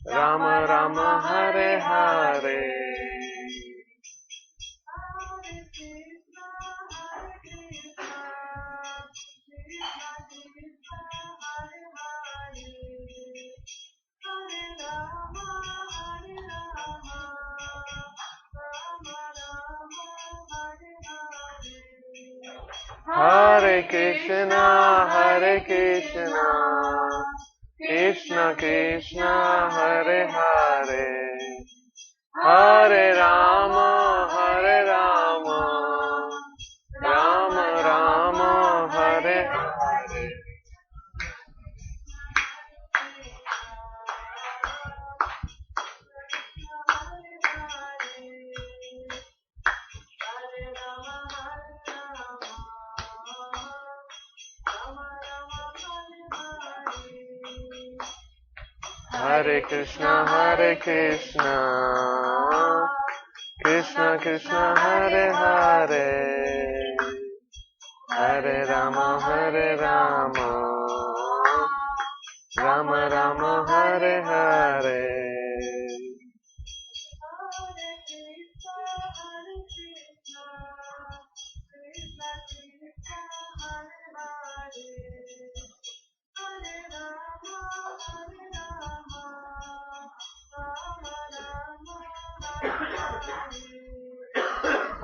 Rama Rama Hare Hare. Hare Krishna, Hare Krishna, Krishna Krishna, Hare Hare, Hare Rama, Hare Rama, Rama Rama, Hare Hare. Hare Krishna, Hare Krishna, Krishna Krishna, Hare Hare, Hare Rama, Hare Rama, Rama Rama, Hare Hare.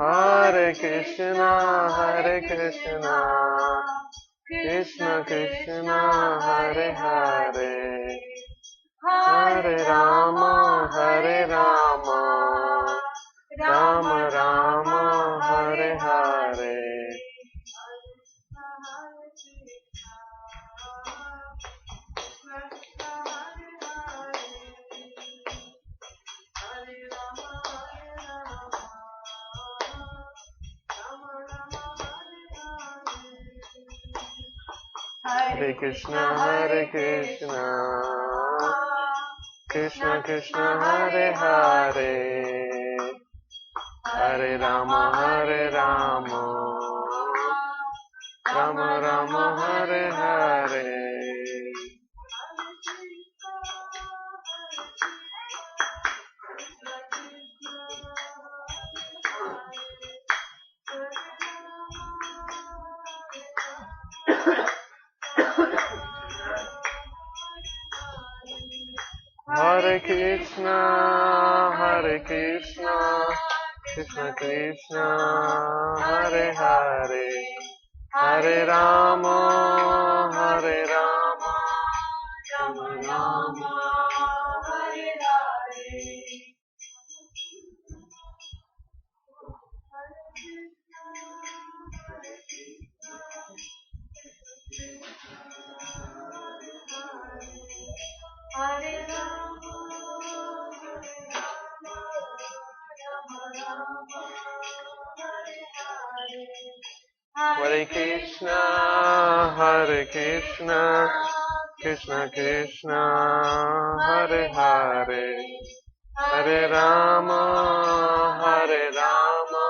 Hare Krishna, Hare Krishna, Krishna Krishna, Hare Hare, Hare Rama, Hare Rama, Rama Rama, Hare Hare. Hare Krishna, Hare Krishna, Krishna Krishna, Hare Hare, Hare Rama, Hare Rama, Rama Rama, Hare Hare. Hare Krishna, Hare Krishna, Krishna Krishna, Hare Hare, Hare Rama, Hare Rama, Rama Rama, Hare Hare. Hare Rama, Hare Rama, Rama Rama, Hare Hare. Hare Krishna, Hare Krishna, Krishna Krishna, Hare Hare, Hare Rama, Hare Rama,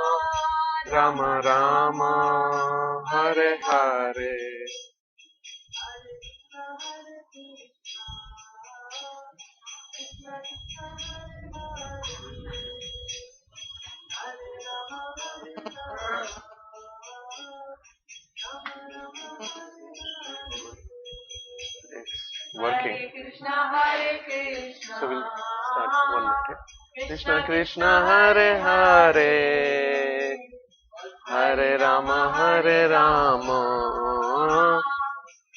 Rama Rama, Hare Hare. It's working. So we'll start one more. Krishna Krishna, Hare Hare, Hare Rama, Hare Rama,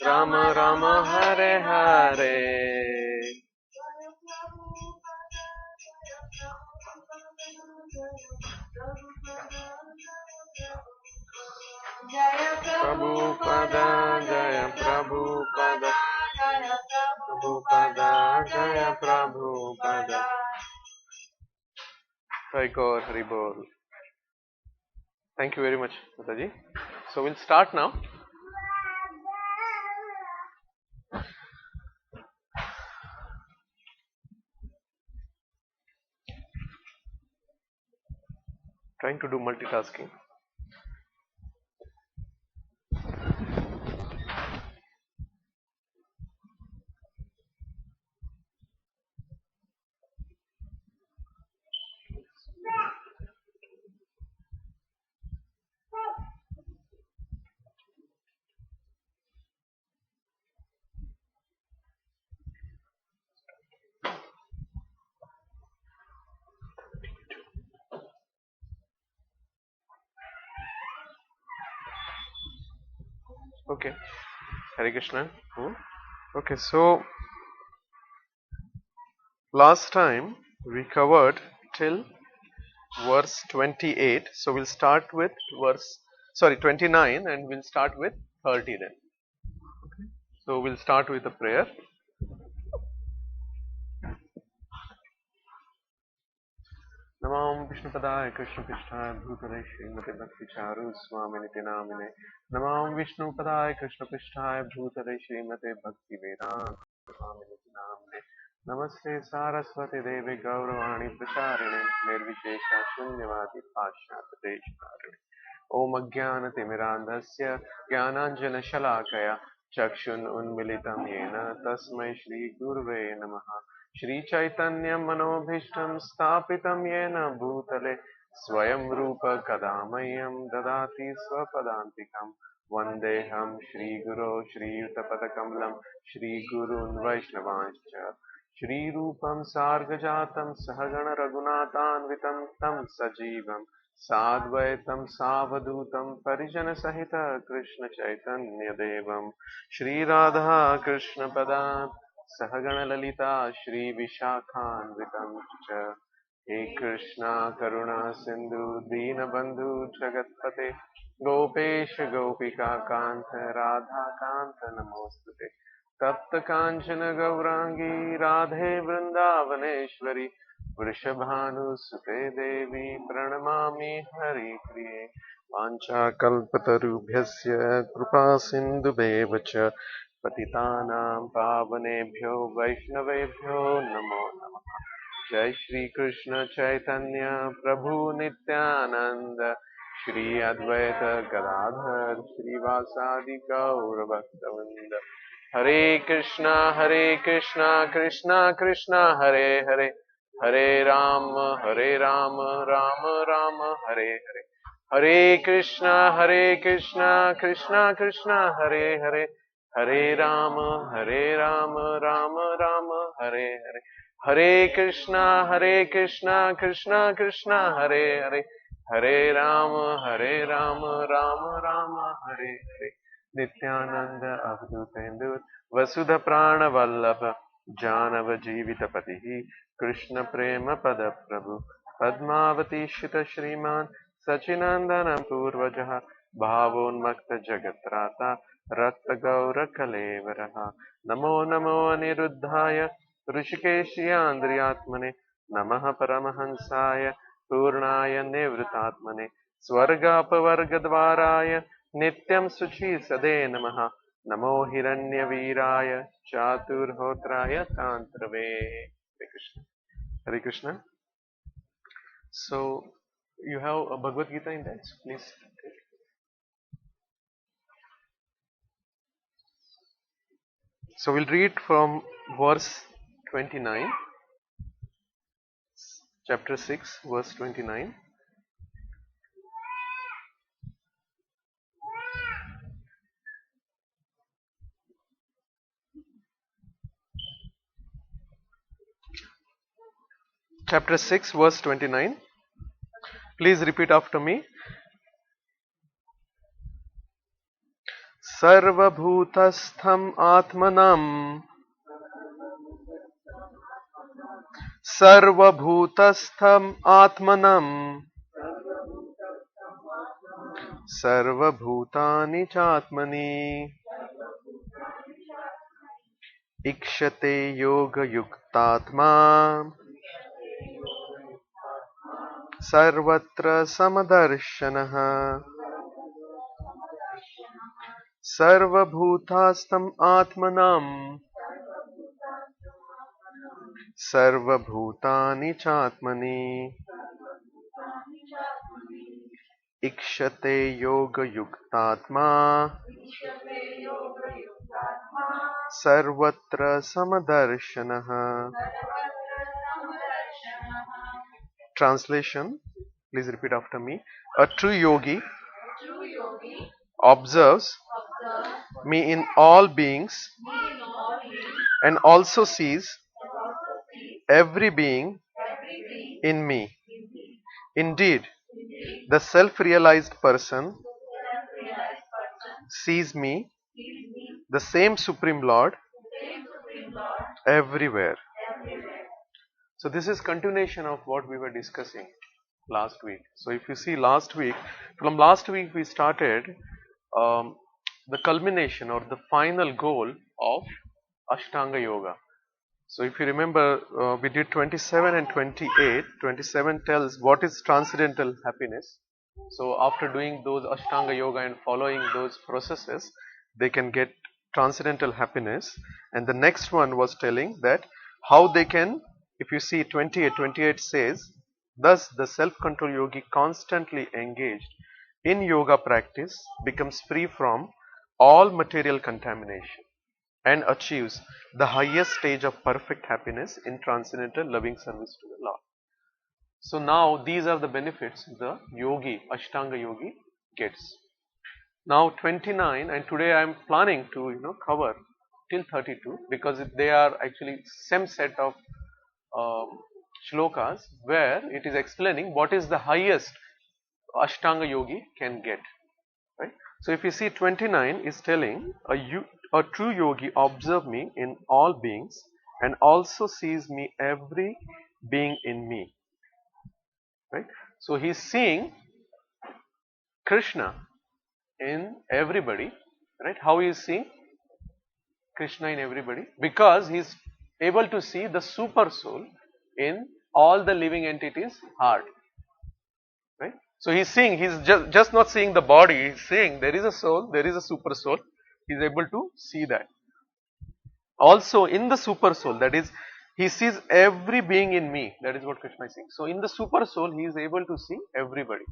Rama Rama, Hare Hare. Prabhupada, Jaya Prabhupada, Prabhupada, Jaya Prabhupada. Hari Gaur, Hari Bol. Thank you very much, Mataji. So we'll start now. Trying to do multitasking. Okay. Hare Krishna. Okay, so last time we covered till verse 28. So we'll start with 29 and we'll start with 30 then. So we'll start with a prayer. Namam Vishnupadaya Krishnapishthaya Bhutale Srimate Bhakticharu Swaminithi Namine. Namam Vishnupadaya Krishnapishthaya Bhutale Srimate Bhaktivedanta Swaminithi Namine. Namaste Saraswati Devi Gauravani Pracharine Nirvishesha Shunyavadi Pashyatadeshkarine. Om Ajnanatimirandhasya Jnananjanashalakaya Chakshun Unmilitam Yena Tasmai Shri Gurve Namaha. Shri Chaitanya Manobhishtam Stapitam Yena Bhutale Swayam Rupa Kadamayam Dadati Swapadantikam Vandeham Shri Guru Shri Yutapadakamalam Shri Gurun Vaishnavanscha Shri Rupam Sargajatam Sahagana Raghunathanvitam Tam Sajivam Sadvaitam Savadutam Parijana Sahita Krishna Chaitanya Devam Shri Radha Krishna Padam Sahagana Lalita Shri Vishakhanvitam Cha He Krishna Karuna Sindhu Deenabandhu Jagatpate Gopesha Gopika Kanta Radha Kanta Namostute Tapta Kanchana Gaurangi Radhe Vrindavaneshwari Vrishabhanu Sute Devi Pranamami Hari Priye Pancha Kalpatarubhyasya Kripa Sindhu Bevacha Patitanam Pavanebhyo Vaishnavebhyo Namo Namaha. Jai Shri Krishna Chaitanya Prabhu Nityananda Shri Advaita Gadadhar Shri Vasadi Gaura Bhaktavinda Hare Krishna Krishna Krishna Hare Hare Hare Rama Rama Rama Hare Hare Hare Krishna Krishna Krishna Hare Hare Hare Rama Rama Rama Hare Hare Hare Krishna Krishna Krishna Hare Hare Hare Rama Rama Hare Hare Nityananda Avdutendur Vasudha Prana Vallabha Janava Jivita Patihi Krishna Prema Pada Prabhu Padmavati Shita Shriman Sachinandanam Purvajaha Bhavonmakta Jagatrata Rakta Gaura Kalevaraha Namo Namo Aniruddhaya Rishikeshyandriyatmane Namaha Paramahansaya Purnaya Nevritatmane Swargapavargadvaraya Nityam Suchi Sade Namaha Namo Hiranyaviraya Chaturhotraya Tantrave. Hare Krishna. Hare Krishna. So you have a Bhagavad Gita in that, please. So we'll read from verse 29, chapter 6, verse 29. Chapter 6, verse 29. Please repeat after me. Sarvabhutastham Atmanam Sarvabhutastham Atmanam Sarvabhutani Chatmani Ikshate Yoga Yuktatma Sarvatra Samadarshanaha Sarvabhutastham Atmanam Sarvabhutani Chatmani Ikshate Yoga Yuktatma Sarvatra Samadarshanaha. Translation. Please repeat after me. A true yogi observes me in all beings and also sees every being in me. Indeed, the self-realized person sees me, the same Supreme Lord, everywhere. So this is continuation of what we were discussing last week. So if you see from last week we started um, the culmination or the final goal of Ashtanga Yoga. So if you remember, we did 27 and 28. 27 tells what is transcendental happiness. So after doing those Ashtanga Yoga and following those processes, they can get transcendental happiness. And the next one was telling that how they can, if you see 28 says, thus the self-control yogi constantly engaged in yoga practice becomes free from all material contamination and achieves the highest stage of perfect happiness in transcendental loving service to the Lord. So now these are the benefits the yogi, Ashtanga yogi gets. Now 29, and today I am planning to cover till 32 because they are actually same set of shlokas where it is explaining what is the highest Ashtanga yogi can get. Right? So if you see 29 is telling a true yogi observe me in all beings and also sees me every being in me. Right? So he's seeing Krishna in everybody. Right? How he is seeing Krishna in everybody? Because he's able to see the super soul in all the living entities' heart. Right? So he's just not seeing the body, he's seeing there is a soul, there is a super soul. He's able to see that. Also in the super soul, that is, he sees every being in me. That is what Krishna is saying. So in the super soul, he is able to see everybody.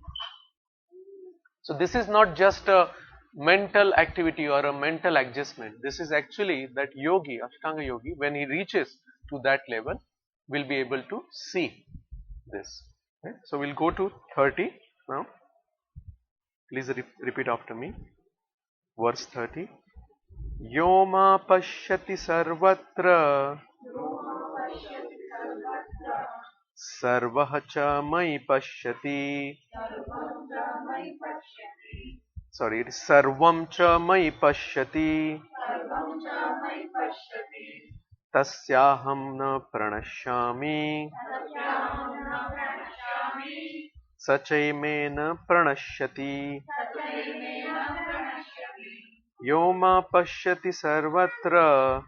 So this is not just a mental activity or a mental adjustment. This is actually that yogi, Ashtanga yogi, when he reaches to that level, will be able to see this. Okay? So we'll go to 30 now. Please repeat after me. Verse 30. Yoma pashyati sarvatra sarvah cha mai pashyati. Sorry, it is sarvam cha mai pashyati. Tasyaham na pranashyami. Sachaimena pranashyati. Yoma pashyati sarvatra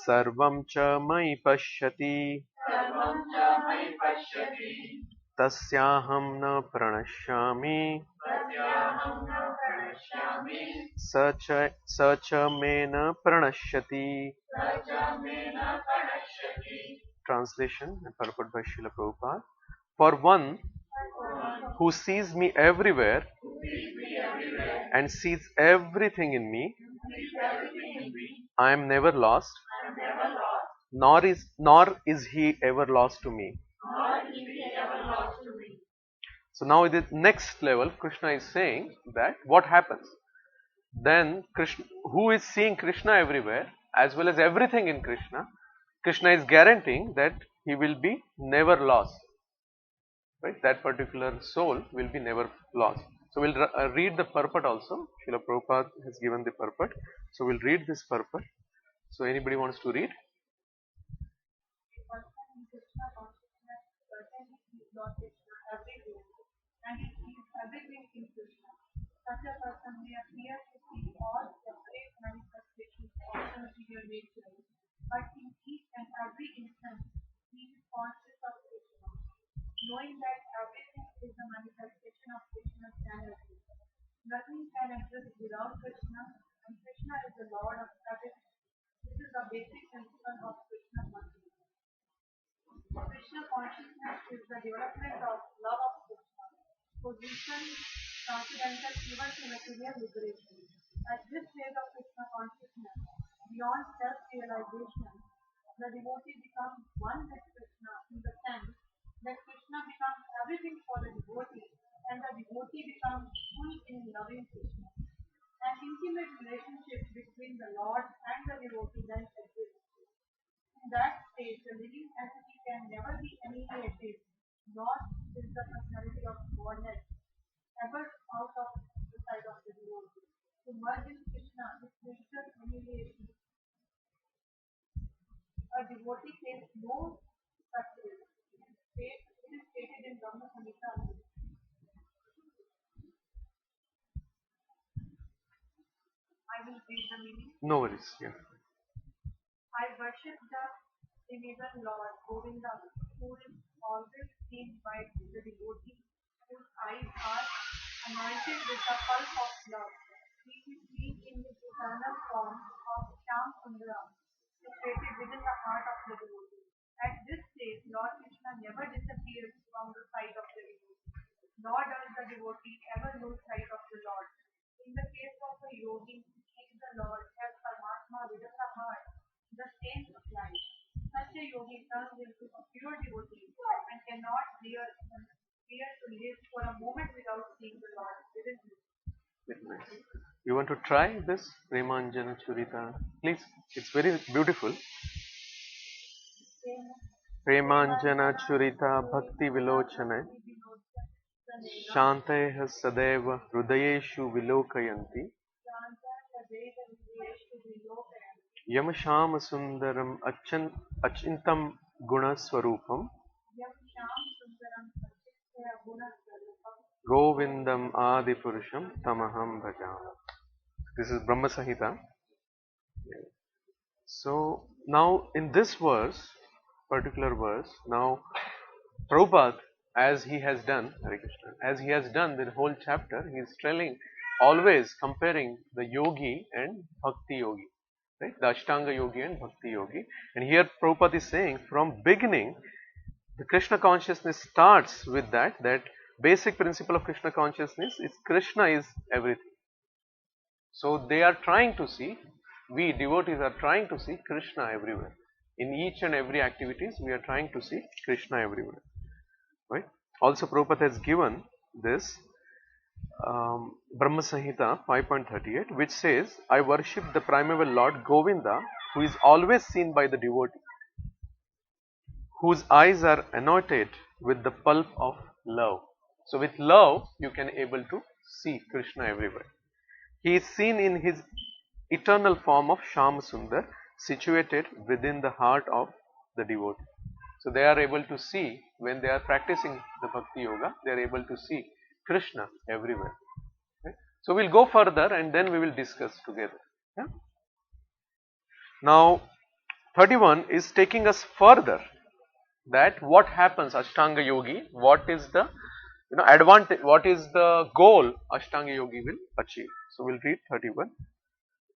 sarvam cha mai pashyati tasyaham na pranashyami sacha mena pranashyati. Translation and purport by Srila Prabhupada. For one who sees me everywhere and sees everything in me, I am never lost, nor is he ever lost to me. So now in the next level, Krishna is saying that what happens? Then Krishna, who is seeing Krishna everywhere as well as everything in Krishna, Krishna is guaranteeing that he will be never lost. Right? That particular soul will be never lost. So we'll read the purport also. Srila Prabhupada has given the purport. So we'll read this purport. So anybody wants to read? And he sees everything in Krishna. Such a person may appear to see all separate manifestations of the material nature, but in each and every instance, he is conscious of Krishna, knowing that everything is a manifestation of Krishna's energy. Nothing can exist without Krishna, and Krishna is the Lord of everything. This is the basic principle of Krishna consciousness. Krishna consciousness is the development of love of Krishna, position transcendental even to material liberation. At this stage of Krishna consciousness, beyond self-realization, the devotee becomes one with Krishna in the sense that Krishna becomes everything for the devotee and the devotee becomes full in loving Krishna. An intimate relationship between the Lord and the devotee then exists. In that state, the living entity can never be annihilated, nor is the personality of Godhead ever out of to merge in Krishna with spiritual humiliation. A devotee takes no such risk. It is stated in Brahma Samhita. I will read the meaning. No worries. Yeah. I worship the Trinitarian Lord Govinda, who is always seen by the devotee, whose eyes are anointed with the pulse of love. He is seen in the eternal form of Shyam Sundara, situated within the heart of the devotee. At this stage, Lord Krishna never disappears from the sight of the devotee, nor does the devotee ever lose sight of the Lord. In the case of a yogi who sees the Lord as Paramatma within the heart, the same applies. Such a yogi turns into a pure devotee and cannot bear to live for a moment without seeing the Lord within him. Very nice. You want to try this Premanjana Churita? Please, it's very beautiful. Premanjana Churita Bhakti Vilochane Shanteha Sadeva Hrudayeshu Vilokayanti Yamashama Sundaram Achintam Gunaswarupam Govindam Adipurusham Tamaham Bhajama. This is Brahma Samhita. So now in this verse, particular verse, now Prabhupada, as he has done, Hare Krishna, as he has done the whole chapter, he is telling, always comparing the yogi and bhakti yogi, right? The Ashtanga yogi and bhakti yogi. And here Prabhupada is saying, from beginning, the Krishna consciousness starts with that basic principle of Krishna consciousness is Krishna is everything. So they are trying to see, we devotees are trying to see Krishna everywhere. In each and every activities, we are trying to see Krishna everywhere. Right? Also, Prabhupada has given this Brahma Samhita 5.38, which says, I worship the primeval Lord Govinda, who is always seen by the devotee, whose eyes are anointed with the pulp of love. So with love, you can able to see Krishna everywhere. He is seen in his eternal form of Shyam Sundar, situated within the heart of the devotee. So they are able to see, when they are practicing the Bhakti Yoga, they are able to see Krishna everywhere. Okay? So we'll go further and then we will discuss together. Yeah? Now 31 is taking us further, that what happens Ashtanga Yogi, what is the advantage, what is the goal Ashtanga Yogi will achieve. So we'll read 31.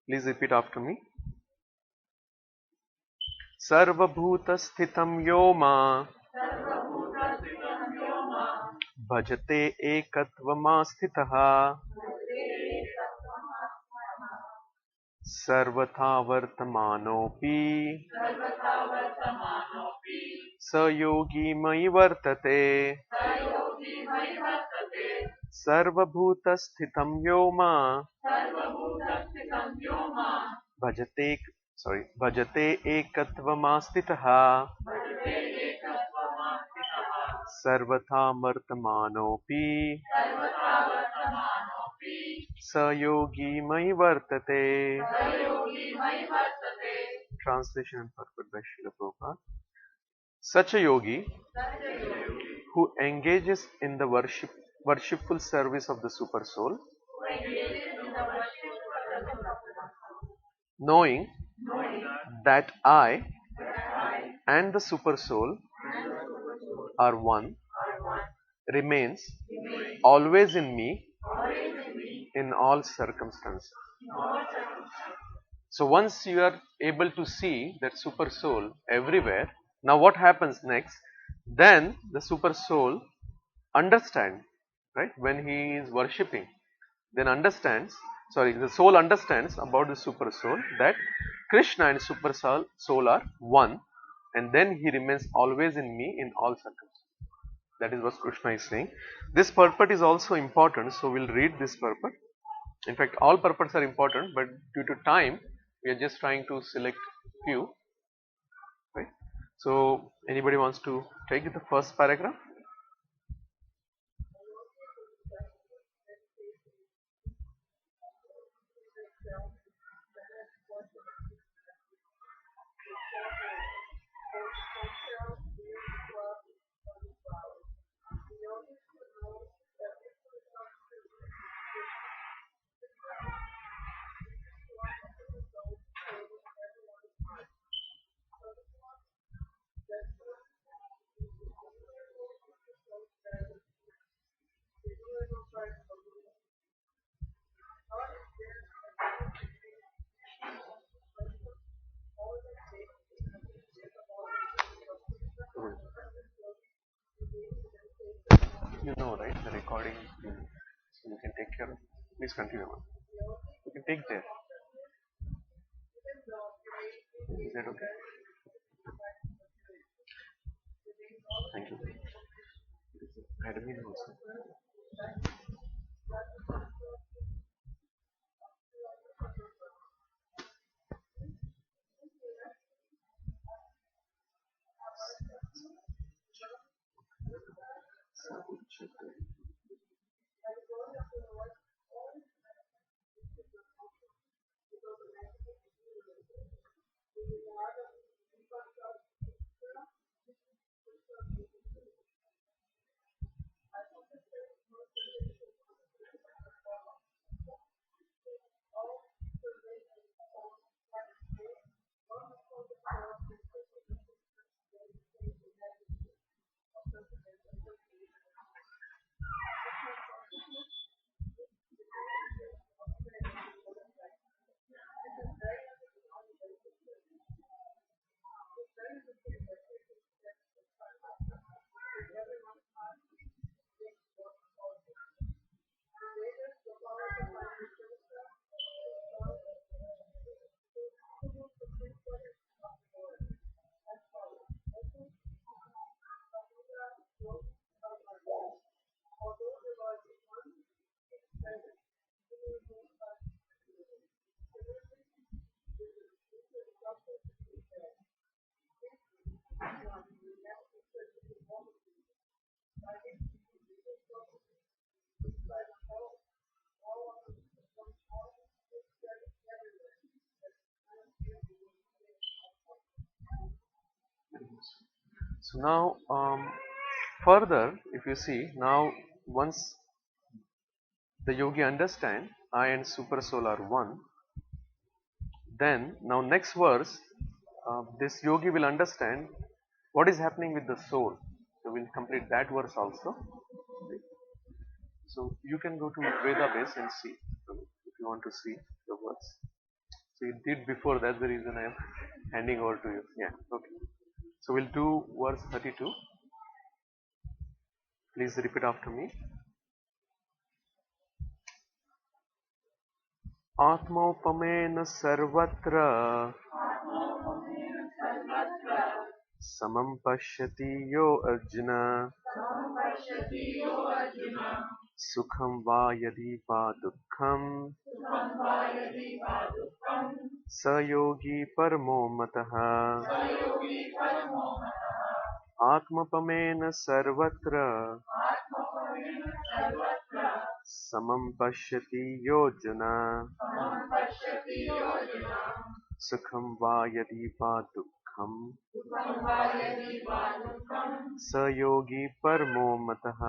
Please repeat after me. Sarvabhuta sthitam yoma bhajate ekatvama sthitaha sarvatha vartamanopi sayogi mai vartate sarvabhuta sthitam yoma bhajate ekatvamastitaha sarvatha vartamanopi sayogi mai vartate. Translation and purport by Srila Prabhupada. Such a yogi who engages in the worshipful service of the super soul, knowing that I and the super soul are one, remains always in me in all circumstances. So once you are able to see that super soul everywhere, now what happens next? Then the super soul understands, right? When he is worshipping, then the soul understands about the super soul, that Krishna and super soul are one, and then he remains always in me in all circumstances. That is what Krishna is saying. This purport is also important, so we'll read this purport. In fact, all purports are important, but due to time, we are just trying to select few. Right? So, anybody wants to take the first paragraph? You know, right? The recording, so you can take care of. Please continue. You can take there. Is that okay? Thank you. Admin also. So now, further, if you see now, once the yogi understand I and super soul are one, then now next verse, this yogi will understand what is happening with the soul. So we'll complete that verse also. So you can go to Veda base and see if you want to see the words. So you did before, that's the reason I am handing over to you. Yeah, okay. So we'll do verse 32. Please repeat after me. आत्मोपमेन सर्वत्र समं पश्यति यो अर्जुन सुखं वा यदि वा दुःखं स योगी परमो मतः आत्मोपमेन सर्वत्र समं पश्यति योऽर्जुन सुखं वा यदि वा दुःखं स योगी परमो मतः.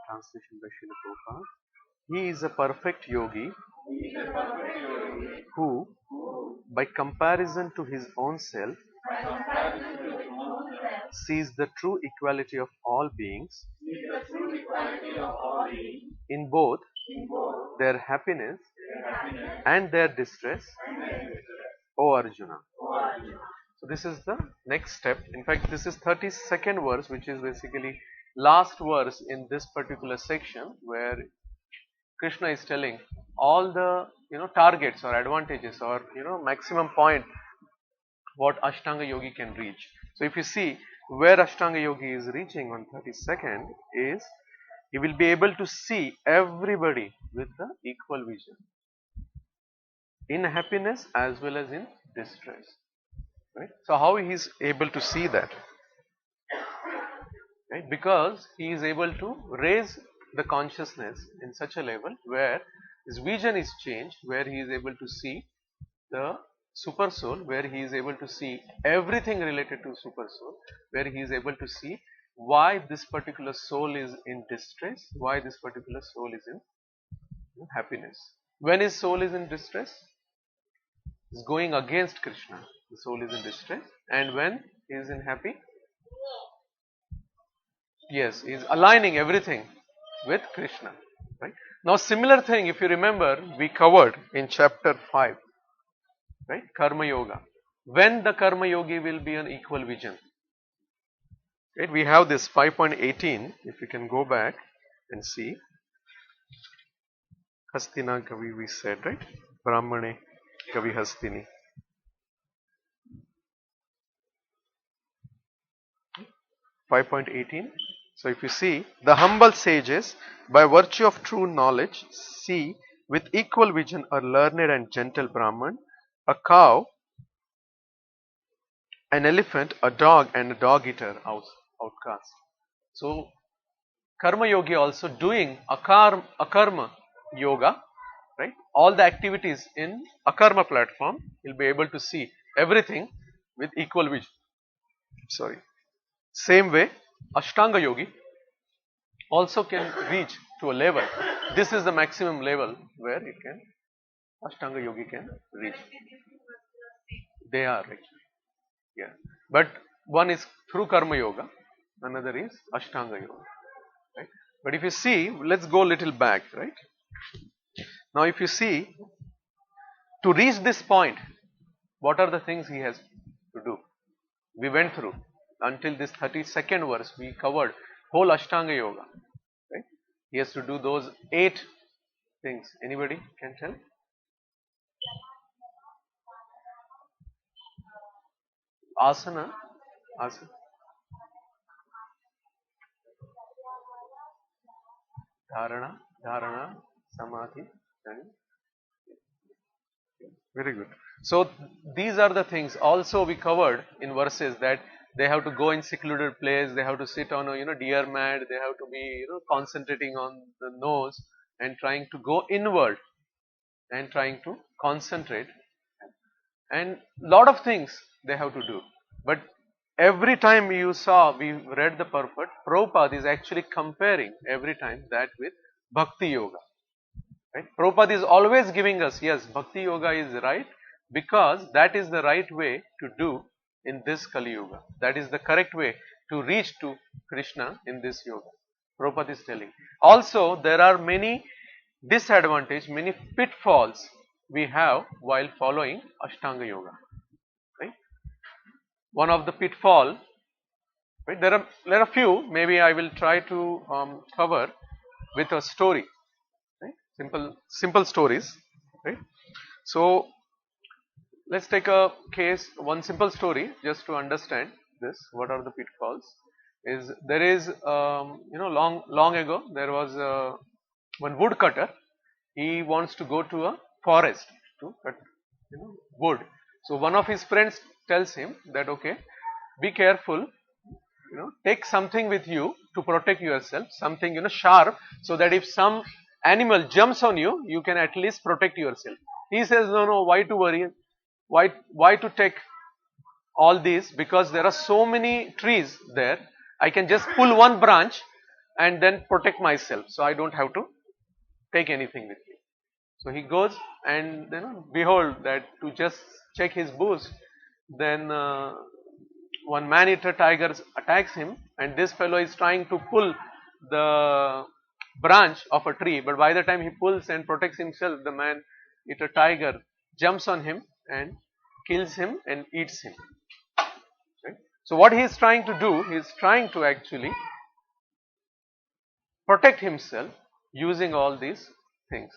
Translation by Srila Prabhupada. He is a perfect yogi who, by comparison to his own self, sees the true equality of all beings in both their happiness and their distress, O Arjuna. So this is the next step. In fact, this is 32nd verse, which is basically last verse in this particular section, where Krishna is telling all the targets or advantages or maximum point what Ashtanga Yogi can reach. So if you see where Ashtanga Yogi is reaching on 32nd is he will be able to see everybody with the equal vision in happiness as well as in distress. Right? So how he is able to see that? Right? Because he is able to raise the consciousness in such a level where his vision is changed, where he is able to see the super soul, where he is able to see everything related to super soul, where he is able to see why this particular soul is in distress, why this particular soul is in happiness. When his soul is in distress, is going against Krishna, the soul is in distress, and when he is in happy, Yes, he's aligning everything with Krishna. Right? Now, similar thing, if you remember, we covered in chapter 5, right? Karma Yoga. When the Karma Yogi will be an equal vision. Right? We have this 5.18, if you can go back and see. Hastina Kavi we said, right? Brahmane Kavi Hastini. 5.18. So if you see, the humble sages, by virtue of true knowledge, see with equal vision a learned and gentle Brahman, a cow, an elephant, a dog, and a dog eater outcast. So Karma Yogi also doing akarma yoga, right? All the activities in akarma platform, you'll be able to see everything with equal vision. Sorry. Same way, Ashtanga Yogi also can reach to a level. This is the maximum level where it can Ashtanga Yogi can reach. They are actually, yeah. But one is through Karma Yoga, another is Ashtanga Yoga. Right? But if you see, let's go a little back, right? Now, if you see, to reach this point, what are the things he has to do? We went through until this 32nd verse. We covered whole Ashtanga Yoga. Right? He has to do those 8 things. Anybody can tell? Asana, asana, dharana, samadhi, and very good. So these are the things also we covered in verses, that they have to go in secluded place, they have to sit on a deer mat, they have to be concentrating on the nose and trying to go inward and trying to concentrate, and lot of things they have to do. But every time we read the purport, Prabhupada is actually comparing every time that with Bhakti Yoga. Right? Prabhupada is always giving us, yes, Bhakti Yoga is right, because that is the right way to do in this Kali Yuga. That is the correct way to reach to Krishna in this yoga. Prabhupada is telling. Also, there are many disadvantages, many pitfalls we have while following Ashtanga Yoga. Right? One of the pitfall, right? There are few. Maybe I will try to cover with a story. Right? Simple stories. Right? So let's take a case, one simple story, just to understand this. What are the pitfalls? There is long ago there was one woodcutter. He wants to go to a forest to cut wood. So one of his friends tells him that, okay, be careful, take something with you to protect yourself, something sharp, so that if some animal jumps on you, you can at least protect yourself. He says, no, why to worry? Why to take all these? Because there are so many trees there. I can just pull one branch and then protect myself. So I don't have to take anything with me. So he goes, and behold, that to just check his boost, then one man-eater tiger attacks him, and this fellow is trying to pull the branch of a tree, but by the time he pulls and protects himself, the man-eater tiger jumps on him and kills him and eats him. Right? So what he is trying to do, he is trying to actually protect himself using all these things.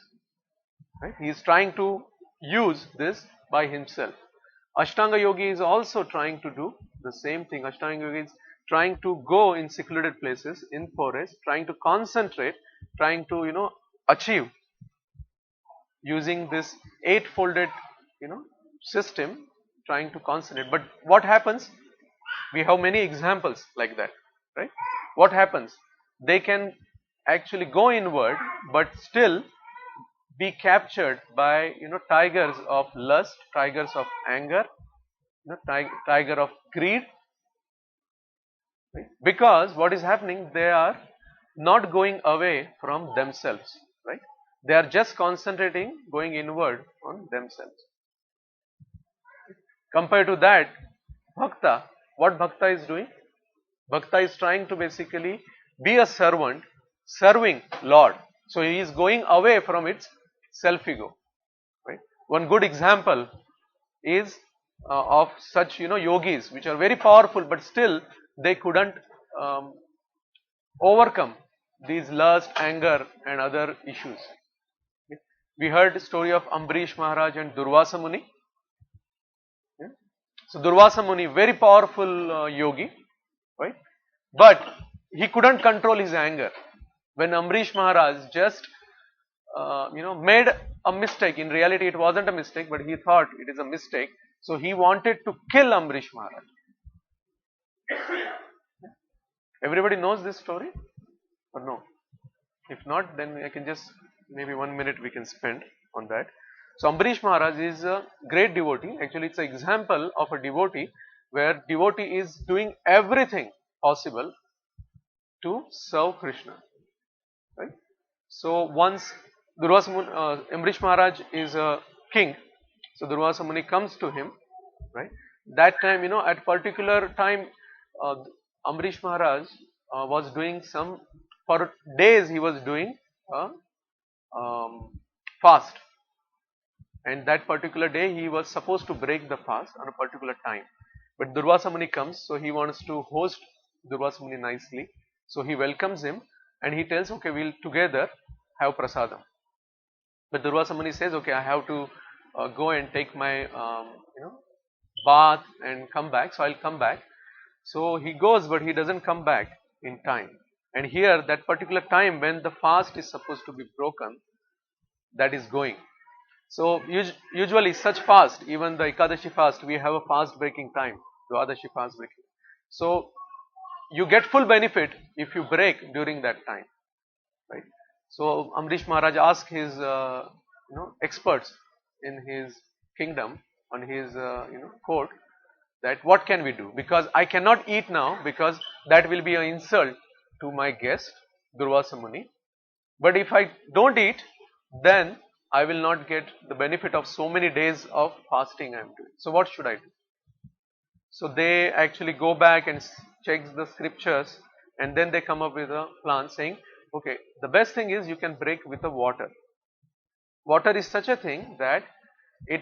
Right? He is trying to use this by himself. Ashtanga Yogi is also trying to do the same thing. Ashtanga Yogi is trying to go in secluded places, in forest, trying to concentrate, trying to achieve using this 8-folded system, trying to concentrate. But what happens? We have many examples like that, right? What happens? They can actually go inward, but still be captured by tigers of lust, tigers of anger, tiger of greed. Right? Because what is happening? They are not going away from themselves, right? They are just concentrating, going inward on themselves. Compared to that, Bhakta, what Bhakta is doing? Bhakta is trying to basically be a servant serving Lord. So he is going away from its self-ego. Right? One good example is of such yogis which are very powerful, but still they couldn't um, overcome these lust, anger and other issues. Okay? We heard the story of Ambarish Maharaj and Durvasa Muni. Yeah? So Durvasa Muni, very powerful yogi, right? But he couldn't control his anger. When Ambarish Maharaj just made a mistake, in reality it wasn't a mistake, but he thought it is a mistake. So he wanted to kill Ambarish Maharaj. Everybody knows this story or no? If not, then I can just maybe 1 minute we can spend on that. So Ambarish Maharaj is a great devotee. Actually, it's an example of a devotee where devotee is doing everything possible to serve Krishna. Right? So once Ambarish Maharaj is a king, so Durvasa Muni comes to him, right? That time, at particular time, uh, Ambarish Maharaj was doing for days he was doing a fast, and that particular day he was supposed to break the fast on a particular time. But Durvasa Muni comes, so he wants to host Durvasa Muni nicely. So he welcomes him and he tells, okay, we'll together have prasadam. But Durvasa Muni says, okay, I have to go and take my bath and come back. So I'll come back. So he goes, but he doesn't come back in time. And here, that particular time when the fast is supposed to be broken, that is going. So usually such fast, even the Ekadashi fast, we have a fast breaking time, Dwadashi fast breaking. So you get full benefit if you break during that time, right? So Ambarish Maharaj asked his experts in his kingdom, on his court, that what can we do, because I cannot eat now, because that will be an insult to my guest Durvasa Muni. But if I don't eat, then I will not get the benefit of so many days of fasting I am doing. So what should I do? So they actually go back and check the scriptures, and then they come up with a plan saying, okay, the best thing is you can break with the water. Water is such a thing that it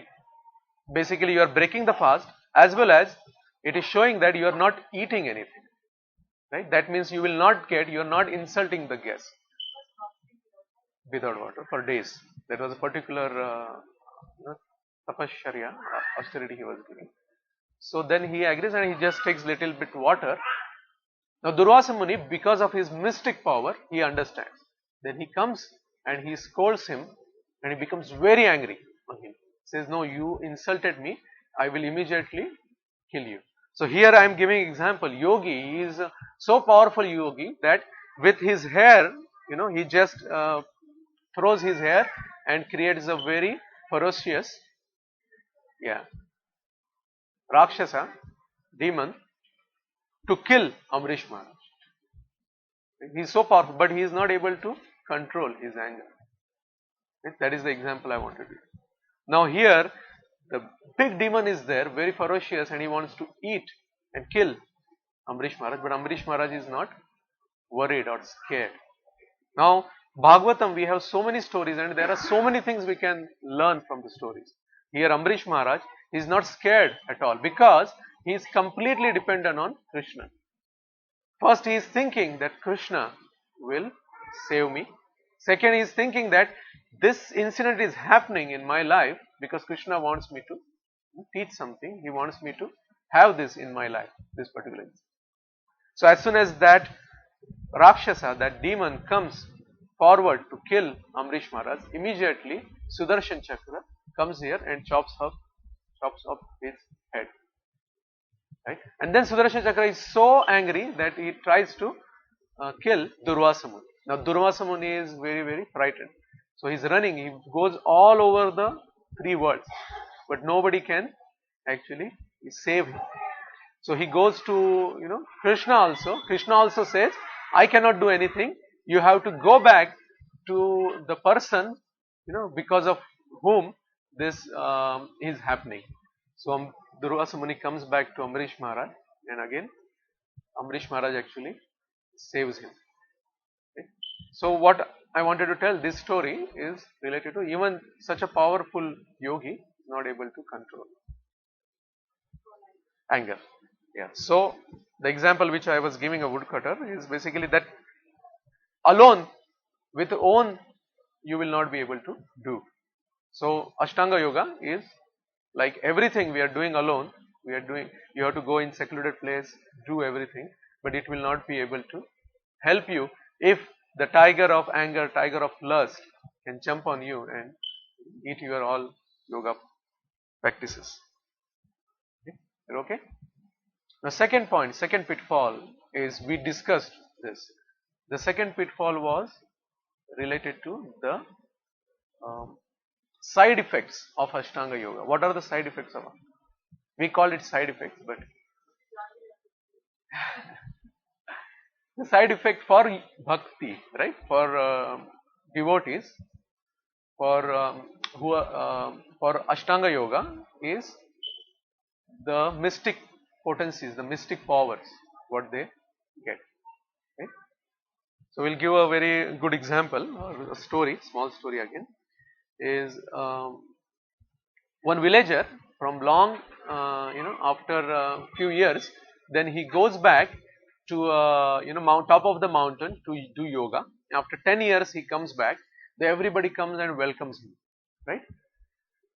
basically you are breaking the fast, as well as it is showing that you are not eating anything. Right? That means you are not insulting the guest without water for days. That was a particular tapasharya, austerity he was doing. So then he agrees and he just takes little bit water. Now Durvasa Muni, because of his mystic power, he understands. Then he comes and he scolds him and he becomes very angry on him. Says, no, you insulted me, I will immediately kill you. So here I am giving example. Yogi, he is a so powerful yogi that with his hair, he just throws his hair and creates a very ferocious, Rakshasa, demon, to kill Ambarish Maharaj. He is so powerful, but he is not able to control his anger. That is the example I wanted to give. Now here, the big demon is there, very ferocious, and he wants to eat and kill Ambarish Maharaj, but Ambarish Maharaj is not worried or scared. Now, Bhagavatam, we have so many stories, and there are so many things we can learn from the stories. Here, Ambarish Maharaj is not scared at all, because he is completely dependent on Krishna. First, he is thinking that Krishna will save me. Second, he is thinking that this incident is happening in my life because Krishna wants me to teach something. He wants me to have this in my life, this particular incident. So as soon as that Rakshasa, that demon, comes forward to kill Ambarish Maharaj, immediately Sudarshan Chakra comes here and chops off his head. Right? And then Sudarshan Chakra is so angry that he tries to kill Durvasa Muni. Now Durvasa Muni is very, very frightened. So he's running, he goes all over the 3 worlds, but nobody can actually save him. So he goes to Krishna also. Krishna also says, I cannot do anything. You have to go back to the person because of whom this is happening. So Durvasa Muni comes back to Ambarish Maharaj, and again Ambarish Maharaj actually saves him. So what I wanted to tell, this story is related to even such a powerful yogi not able to control anger. Yeah. So the example which I was giving a woodcutter is basically that alone with own you will not be able to do. So Ashtanga Yoga is like everything we are doing alone. We are doing. You have to go in secluded place, do everything, but it will not be able to help you if the tiger of anger, tiger of lust can jump on you and eat your all yoga practices. Okay? The second point, second pitfall is we discussed this. The second pitfall was related to the um, side effects of Ashtanga Yoga. What are the side effects of it? We call it side effects, but the side effect for bhakti, right? For devotees, for for Ashtanga Yoga is the mystic potencies, the mystic powers, what they get. Right? So we'll give a very good example, or a story, small story again. Is one villager from long, after a few years, then he goes back to top of the mountain to do yoga. After 10 years, he comes back. Then everybody comes and welcomes him, right?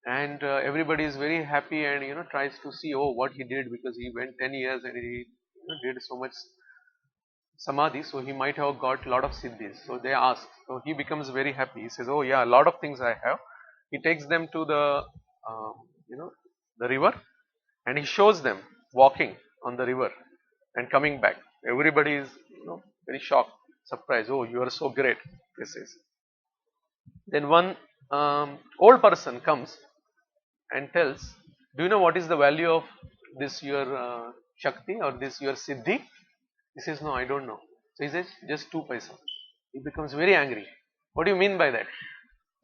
And everybody is very happy and tries to see what he did, because he went 10 years and he did so much samadhi, so he might have got a lot of siddhis. So they ask, so he becomes very happy. He says, oh yeah, a lot of things I have. He takes them to the the river, and he shows them walking on the river and coming back. Everybody is very shocked, surprised. Oh, you are so great, he says. Then one old person comes and tells, do you know what is the value of this your Shakti or this your Siddhi? He says, no, I don't know. So he says, just 2 paisa. He becomes very angry. What do you mean by that?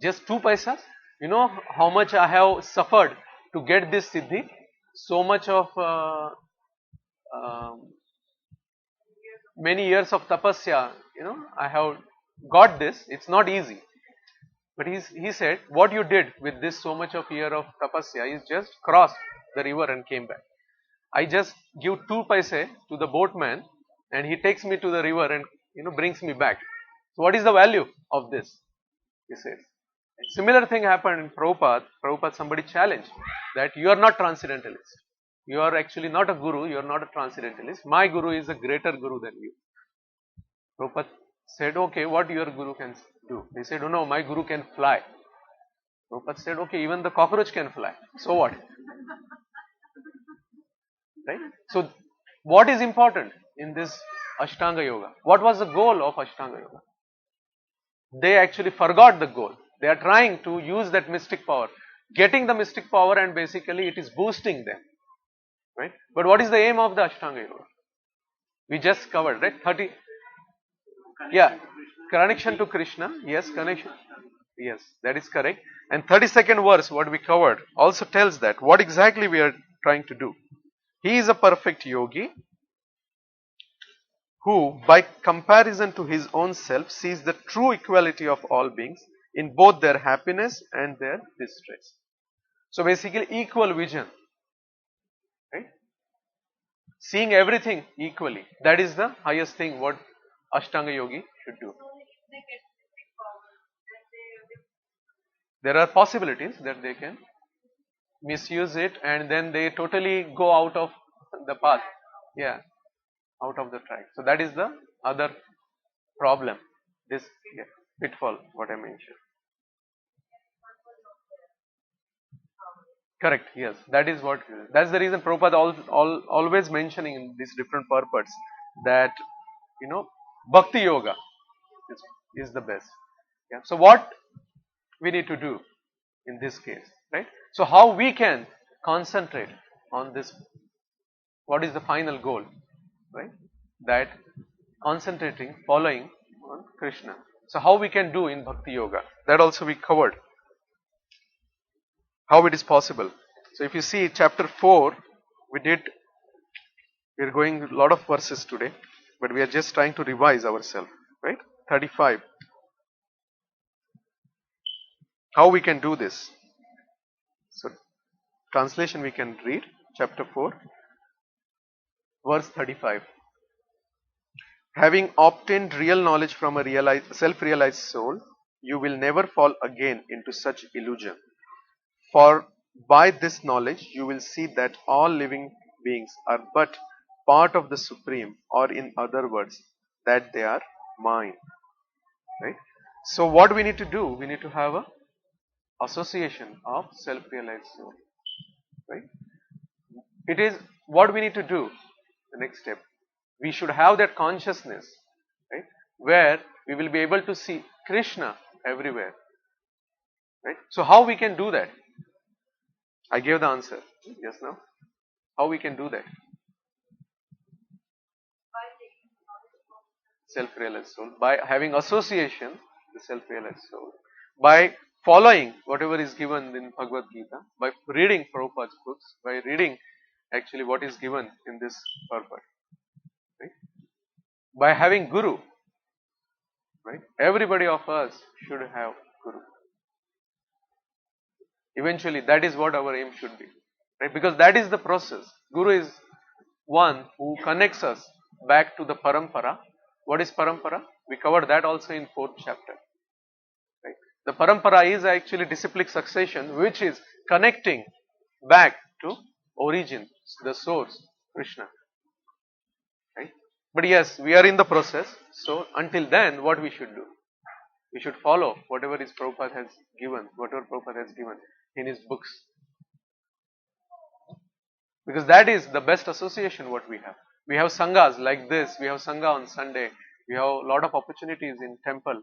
Just 2 paisas? You know how much I have suffered to get this Siddhi? So much of many years of tapasya, I have got this. It's not easy. But he said, what you did with this so much of year of tapasya is just crossed the river and came back. I just give 2 paise to the boatman and he takes me to the river and brings me back. So what is the value of this? He says. Similar thing happened in Prabhupada. Prabhupada, somebody challenged that you are not transcendentalist. You are actually not a guru, you are not a transcendentalist. My guru is a greater guru than you. Prabhupada said, okay, what your guru can do? He said, oh no, my guru can fly. Prabhupada said, okay, even the cockroach can fly. So what? Right? So what is important in this Ashtanga Yoga? What was the goal of Ashtanga Yoga? They actually forgot the goal. They are trying to use that mystic power, getting the mystic power, and basically it is boosting them. Right? But what is the aim of the Ashtanga Yoga? We just covered, right? 30. Yeah, connection to Krishna. Yes, connection. Yes, that is correct. And 32nd verse, what we covered, also tells that what exactly we are trying to do. He is a perfect yogi who, by comparison to his own self, sees the true equality of all beings in both their happiness and their distress. So basically, equal vision. Right? Seeing everything equally. That is the highest thing what Ashtanga Yogi should do. There are possibilities that they can misuse it and then they totally go out of the path. Yeah, out of the track. So that is the other problem. This pitfall, what I mentioned. Correct, yes. That is what, that's the reason Prabhupada always mentioning in these different purports that, Bhakti Yoga is the best. Yeah. So what we need to do in this case, right? So how we can concentrate on this, what is the final goal, right? That concentrating, following on Krishna. So how we can do in Bhakti Yoga, that also we covered. How it is possible. So if you see chapter 4, we are going a lot of verses today, but we are just trying to revise ourselves, right? 35. How we can do this? So translation we can read chapter 4 verse 35. Having obtained real knowledge from a self-realized soul, you will never fall again into such illusion. For by this knowledge you will see that all living beings are but part of the Supreme, or in other words, that they are mine. Right? So what we need to do? We need to have a association of self-realized soul. Right? It is what we need to do. The next step. We should have that consciousness, right? Where we will be able to see Krishna everywhere. Right? So how we can do that? I gave the answer just now. How we can do that? Self-realized soul. By having association with self-realized soul. By following whatever is given in Bhagavad Gita. By reading Prabhupada's books. By reading actually what is given in this purport. Right? By having Guru. Right? Everybody of us should have Guru. Eventually, that is what our aim should be. Right? Because that is the process. Guru is one who connects us back to the parampara. What is parampara? We covered that also in 4th chapter. Right? The parampara is actually disciplic succession, which is connecting back to origin, the source, Krishna. Right? But yes, we are in the process. So until then, what we should do? We should follow whatever is Prabhupada has given, whatever Prabhupada has given in his books. Because that is the best association what we have. We have sanghas like this, we have sangha on Sunday, we have a lot of opportunities in temple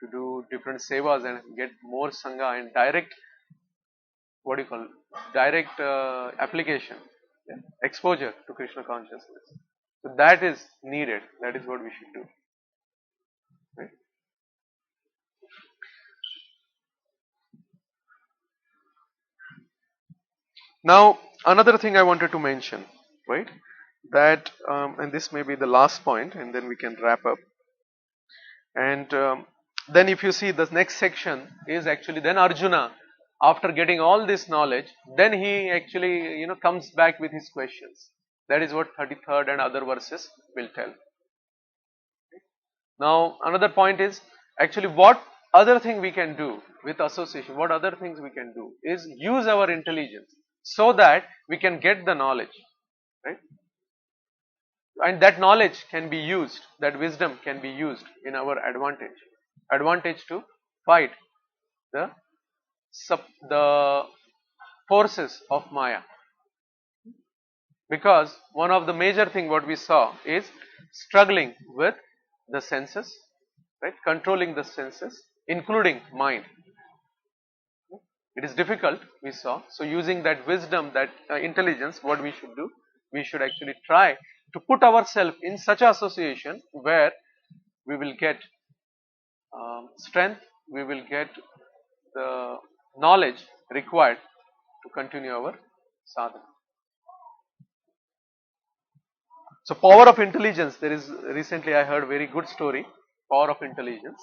to do different sevas and get more sangha and direct, what do you call, direct application, exposure to Krishna consciousness. So that is needed, that is what we should do. Right? Now, another thing I wanted to mention, right, that, and this may be the last point, and then we can wrap up. And then if you see the next section is actually then Arjuna, after getting all this knowledge, then he actually, comes back with his questions. That is what 33rd and other verses will tell. Now, another point is actually what other thing we can do with association, what other things we can do is use our intelligence so that we can get the knowledge, right? And that knowledge can be used, that wisdom can be used in our advantage to fight the forces of Maya. Because one of the major thing what we saw is struggling with the senses, right? Controlling the senses, including mind. It is difficult, we saw. So using that wisdom, that intelligence, what we should do? We should actually try to put ourselves in such association where we will get strength, we will get the knowledge required to continue our sadhana. So power of intelligence, there is recently I heard very good story, power of intelligence.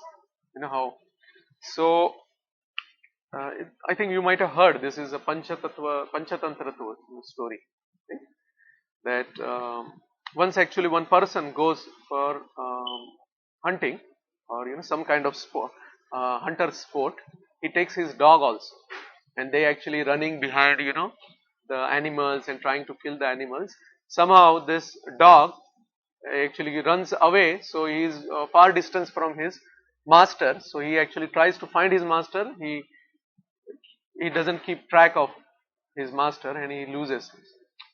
You know how? So I think you might have heard this is a Panchatantra story. Okay? That once actually one person goes for hunting or some kind of sport, hunter sport. He takes his dog also, and they actually running behind the animals and trying to kill the animals. Somehow this dog actually runs away, so he is far distance from his master. So he actually tries to find his master. He doesn't keep track of his master and he loses.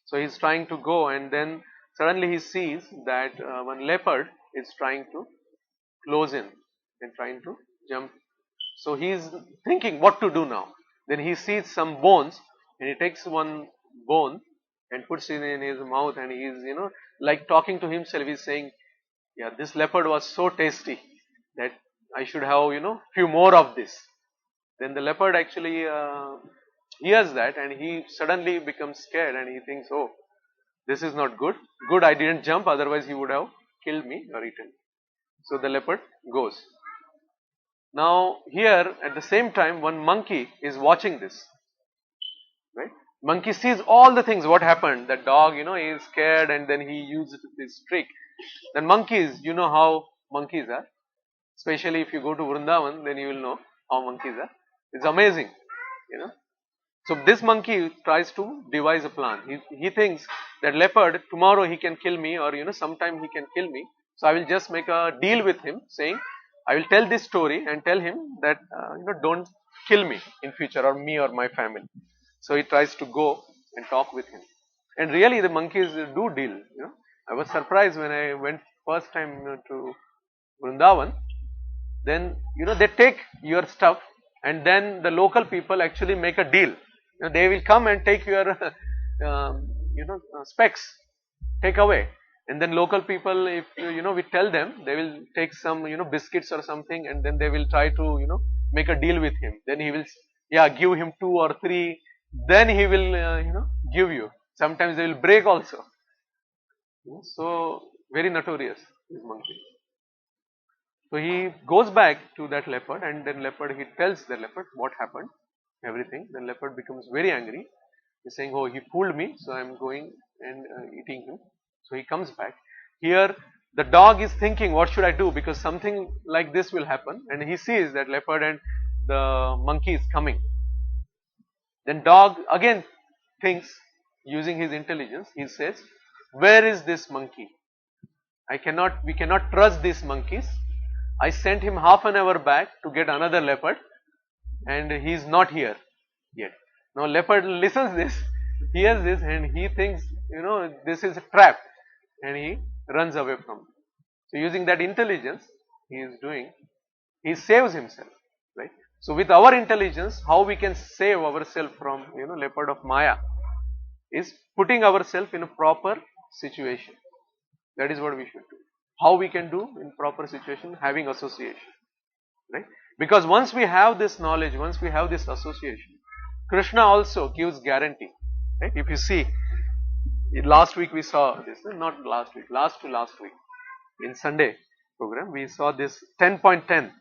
So he's trying to go, and then suddenly he sees that one leopard is trying to close in and trying to jump. So he's thinking what to do now. Then he sees some bones and he takes one bone and puts it in his mouth, and he's like talking to himself. He's saying, yeah, this leopard was so tasty that I should have few more of this. Then the leopard actually hears that, and he suddenly becomes scared, and he thinks, oh, this is not good. Good I didn't jump, otherwise he would have killed me or eaten. So the leopard goes. Now here at the same time one monkey is watching this, right? Monkey sees all the things what happened. That dog, he is scared and then he used this trick. Then monkeys, you know how monkeys are. Especially if you go to Vrindavan, then you will know how monkeys are. It's amazing, you know. So this monkey tries to devise a plan. He thinks that leopard tomorrow he can kill me, or sometime he can kill me. So I will just make a deal with him, saying I will tell this story and tell him that don't kill me in future, or me or my family. So he tries to go and talk with him. And really the monkeys do deal. I was surprised when I went first time to Vrindavan. Then they take your stuff, and then the local people actually make a deal. They will come and take your specs, take away, and then local people, if we tell them, they will take some biscuits or something, and then they will try to make a deal with him. Then he will give him 2 or 3. Then he will give you. Sometimes they will break also. So very notorious this monkey. So he goes back to that leopard, and then leopard, he tells the leopard what happened, everything. Then leopard becomes very angry. He's saying, oh, he fooled me, so I'm going and eating him. So he comes back. Here the dog is thinking, what should I do, because something like this will happen, and he sees that leopard and the monkey is coming. Then dog again thinks, using his intelligence, he says, where is this monkey? We cannot trust these monkeys. I sent him half an hour back to get another leopard, and he is not here yet. Now leopard listens this, hears this, and he thinks, this is a trap, and he runs away from it. So using that intelligence, he saves himself, right? So with our intelligence, how we can save ourselves from leopard of Maya is putting ourselves in a proper situation. That is what we should do. How we can do in proper situation? Having association, right? Because once we have this knowledge, once we have this association, Krishna also gives guarantee, right? If you see, last week we saw this, not last week, last to last week, in Sunday program, we saw this 10.10.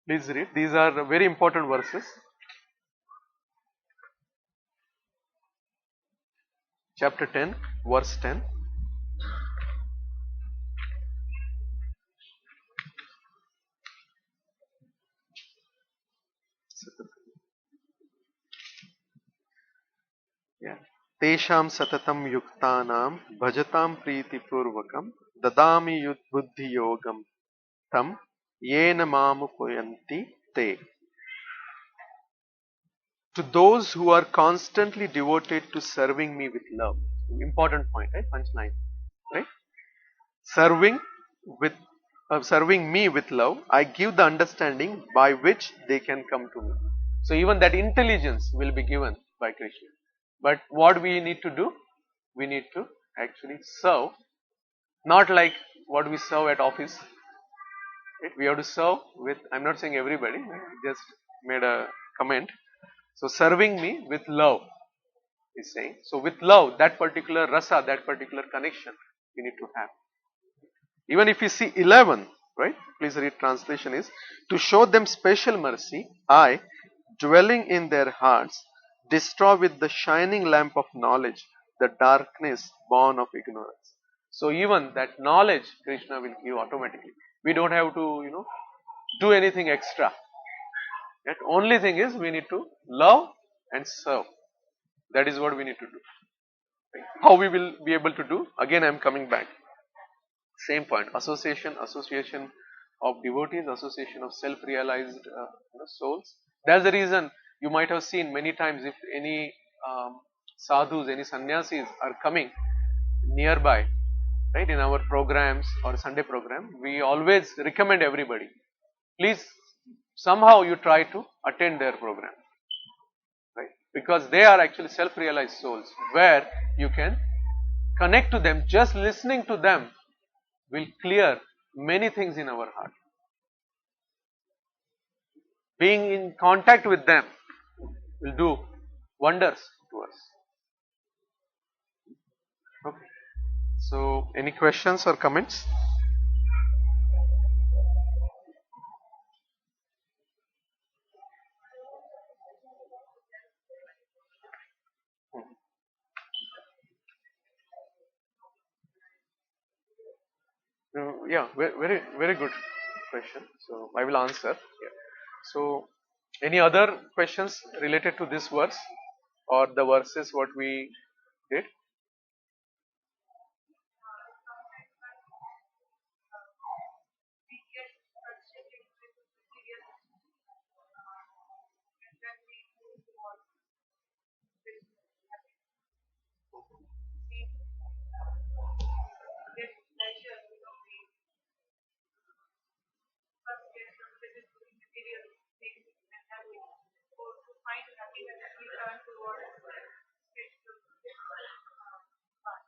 Please read. These are very important verses. Chapter 10, verse 10. Tesham satatam yuktanam bhajatam priti purvakam dadami buddhi yogam tam yena mamupayanti te. To those who are constantly devoted to serving me with love. Important point, right? Punchline, right? Serving me with love, I give the understanding by which they can come to me. So even that intelligence will be given by Krishna. But what we need to do? We need to actually serve, not like what we serve at office. Right? We have to serve with, I'm not saying everybody, I just made a comment. So serving me with love is saying. So with love, that particular rasa, that particular connection we need to have. Even if you see 11, right? Please read translation is, to show them special mercy, I, dwelling in their hearts, destroy with the shining lamp of knowledge the darkness born of ignorance. So even that knowledge Krishna will give automatically. We don't have to, do anything extra. That only thing is we need to love and serve. That is what we need to do. Right? How we will be able to do? Again, I am coming back. Same point. Association of devotees, association of self-realized souls. That's the reason you might have seen many times if any sadhus, any sannyasis are coming nearby, right, in our programs or Sunday program, we always recommend everybody, please somehow you try to attend their program, right, because they are actually self-realized souls where you can connect to them. Just listening to them will clear many things in our heart. Being in contact with them will do wonders to us. Okay. So, any questions or comments? Yeah, very, very good question. So I will answer. Yeah. So any other questions related to this verse or the verses what we did? We get frustrated with the serious and then we move towards this we get pleasure, we first get frustrated with the material things and then we go to find happiness and we turn towards spiritual path.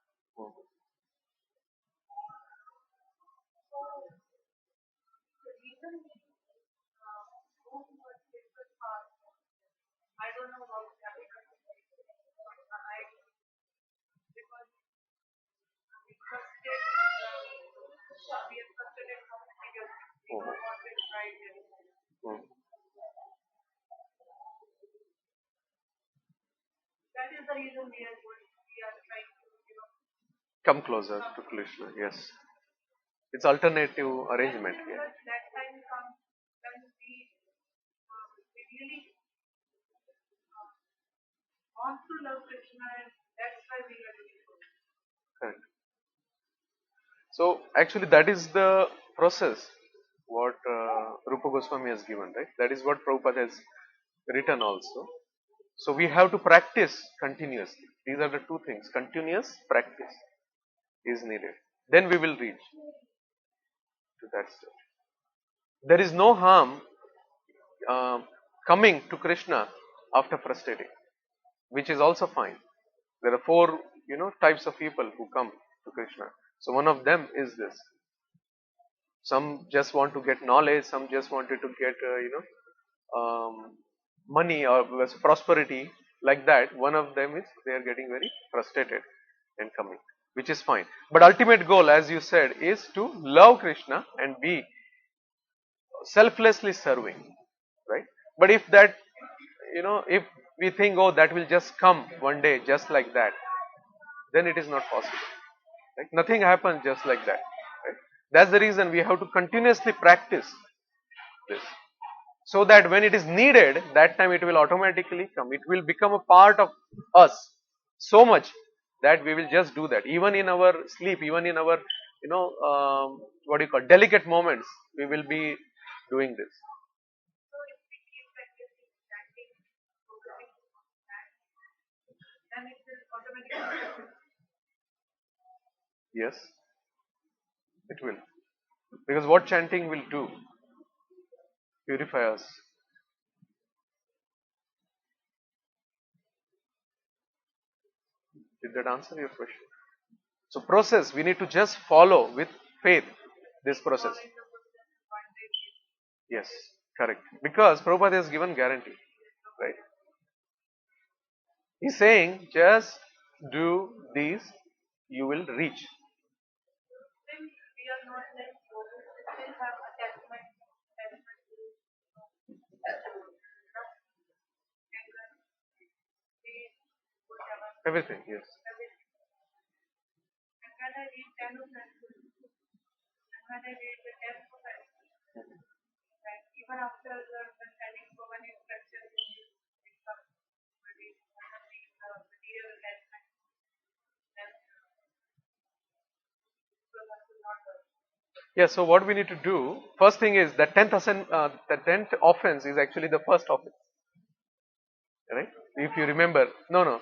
So the reason we go towards spiritual path, I don't know about happiness, but I because we frustrated, we are frustrated from material things. We don't want to try it. Hmm. That is the reason we are going. We are trying to, Come closer to Krishna. Yes, it's alternative arrangement. then Yeah. that time comes when we really want to love Krishna, and that's why we are doing it. Correct. So actually that is the process what Rupa Goswami has given, right? That is what Prabhupada has written also. So we have to practice continuously. These are the two things. Continuous practice is needed. Then we will reach to that stage. There is no harm coming to Krishna after frustrating, which is also fine. There are four, types of people who come to Krishna. So one of them is this. Some just want to get knowledge. Some just wanted to get, money or prosperity like that. One of them is they are getting very frustrated and coming, which is fine. But ultimate goal, as you said, is to love Krishna and be selflessly serving, right? But if that, if we think, oh, that will just come one day just like that, then it is not possible. Right? Nothing happens just like that. Right? That's the reason we have to continuously practice this, so that when it is needed, that time it will automatically come. It will become a part of us so much that we will just do that. Even in our sleep, even in our, what do you call, delicate moments, we will be doing this. So if we keep practicing, chanting, focusing on that, then it will automatically happen. Yes, it will. Because what chanting will do? Purify us. Did that answer your question? So process, we need to just follow with faith this process. Following the footsteps one day. Yes, correct. Because Prabhupada has given guarantee, right? He's saying just do these, you will reach. Still, we are not like yogis. We still have attachment to anger, pain, whatever, Everything, yes. everything. And when I read 10 of principles, and when I read the 10 of principles, like even after understanding so many structures in some body, material attachment, then people have to not work. Yeah, so what we need to do, first thing is that the 10th offense is actually the first offense. Right? If you remember, no,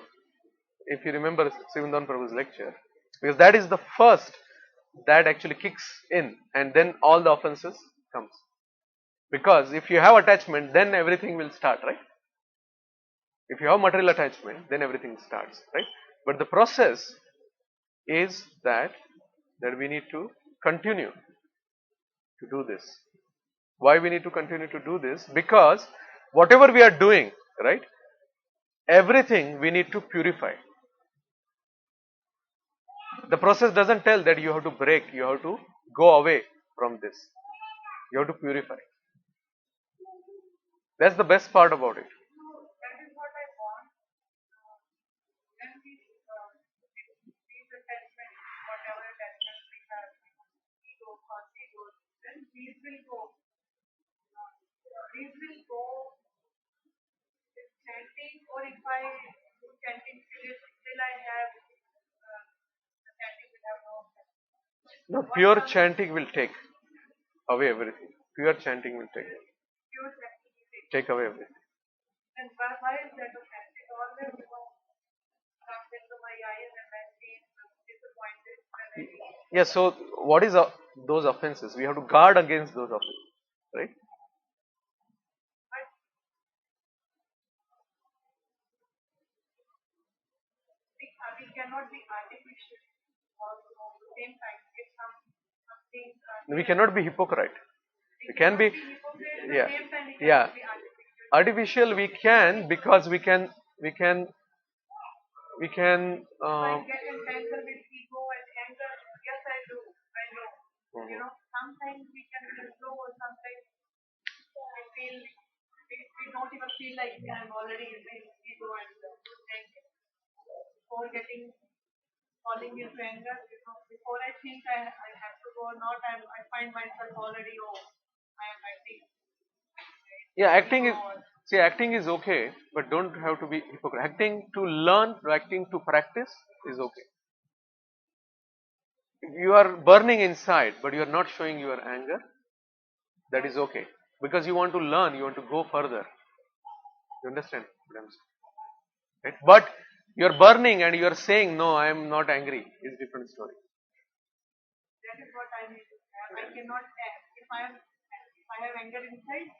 if you remember Sivandan Prabhu's lecture, because that is the first that actually kicks in, and then all the offenses comes. Because if you have attachment, then everything will start, right? If you have material attachment, then everything starts, right? But the process is that we need to continue to do this. Why we need to continue to do this? Because whatever we are doing, right? Everything we need to purify. The process doesn't tell that you have to break, you have to go away from this. You have to purify. That's the best part about it. That is what I want. When these attachments, whatever attachments we have, ego, these will go. These will go with chanting, or if I do chanting still I have the chanting will have no effect. No, pure chanting will take away everything. Pure chanting will Pure chanting will take. take away everything. And why is that okay? It always comes into my eyes and I feel disappointed when I read. Yeah, so what is those offenses? We have to guard against those offenses, right? But we cannot be artificial also at the same time. If something We cannot be hypocrite. We can be, hypocrite, at yeah, the same time we yeah. cannot be artificial. Artificial we can, because we can I get entangled with ego and anger. Yes, I do. I know. You know, sometimes we can control, sometimes I feel we don't even feel like I'm already in ego and anger. Before falling into anger, before I think I have to go or not, I find myself already, I am acting. Yeah, acting is okay, but don't have to be hypocrite. Acting to learn, acting to practice is okay. If you are burning inside, but you are not showing your anger, that is okay. Because you want to learn, you want to go further. You understand what I'm saying? Right? But you are burning and you are saying, no, I am not angry, is different story. That is what I need to have. I cannot act. If I have anger inside,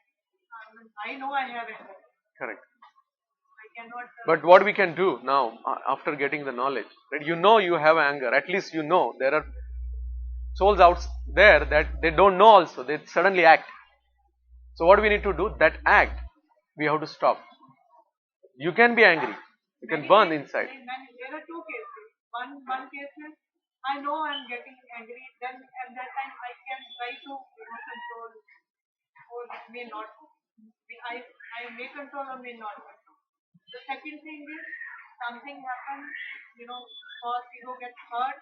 I know I have anger. Correct. I cannot. But what we can do now, after getting the knowledge, right? You know you have anger. At least you know there are souls out there that they don't know also. They suddenly act. So what we need to do? That act, we have to stop. You can be angry. You can burn inside. There are two cases. One case is I know I'm getting angry. Then at that time I can try to control, or may not. I may control or may not control. The second thing is something happens. Cause ego gets hurt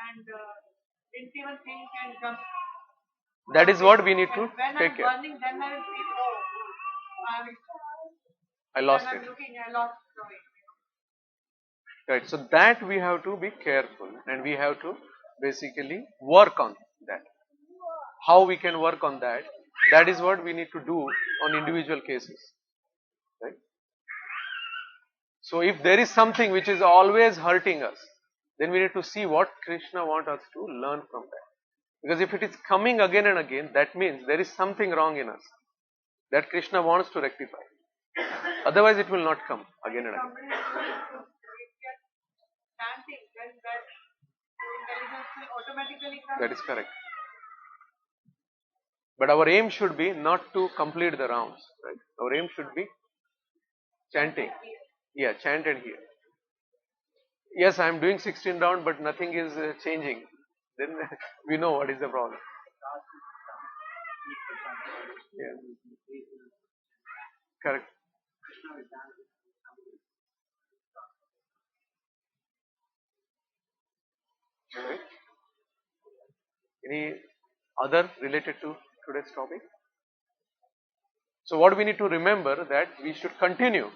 and didn't even think and jump. That is what we need to When take I'm care. burning, then I will feel, I lost when I'm it. looking, I lost the way. Right. So that we have to be careful, and we have to basically work on that. How we can work on that? That is what we need to do on individual cases. Right. So if there is something which is always hurting us, then we need to see what Krishna wants us to learn from that. Because if it is coming again and again, that means there is something wrong in us that Krishna wants to rectify. Otherwise, it will not come again and again. Somebody is chanting, then that intelligence will automatically come. That is correct. But our aim should be not to complete the rounds. Right? Our aim should be chanting. Yeah, chanted here. Yes, I am doing 16 round, but nothing is changing. Then we know what is the problem. Yeah. Correct. Right. Any other related to today's topic? So what we need to remember that we should continue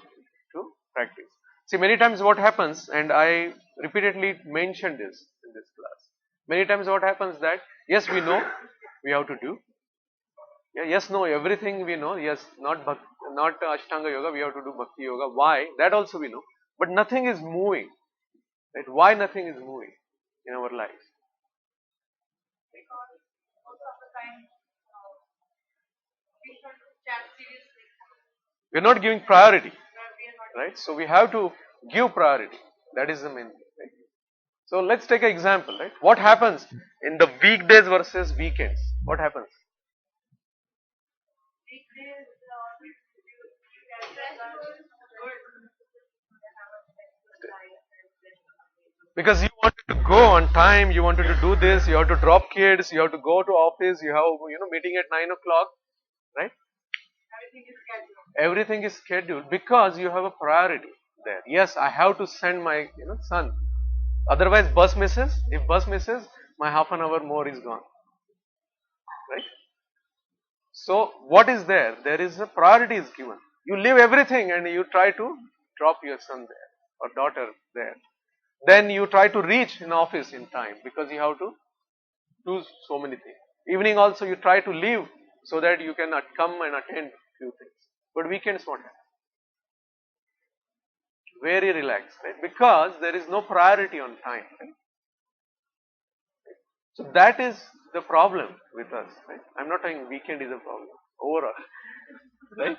to practice. See, many times what happens, and I repeatedly mentioned this in this class. Many times what happens that yes, we know we have to do. Yeah, yes, no, everything we know. Yes, not Ashtanga yoga. We have to do Bhakti yoga. Why? That also we know. But nothing is moving. Right? Why nothing is moving in our lives? Because most of the time, we should chat seriously. We are not giving priority. We are not. Right? So we have to give priority. That is the main thing. Right? So let's take an example. Right? What happens in the weekdays versus weekends? What happens? Weekdays, Because you wanted to go on time, you wanted to do this, you have to drop kids, you have to go to office, you have meeting at 9 o'clock, right? everything is scheduled. Everything is scheduled because you have a priority there. Yes, I have to send my son. Otherwise, bus misses. If bus misses, my half an hour more is gone. Right? So what is there? There is a priority is given. You leave everything and you try to drop your son there or daughter there. Then you try to reach in office in time because you have to do so many things. Evening also you try to leave so that you can come and attend few things. But weekends what happens? Very relaxed, right? Because there is no priority on time. Right? So that is the problem with us. Right? I'm not saying weekend is a problem overall. Right?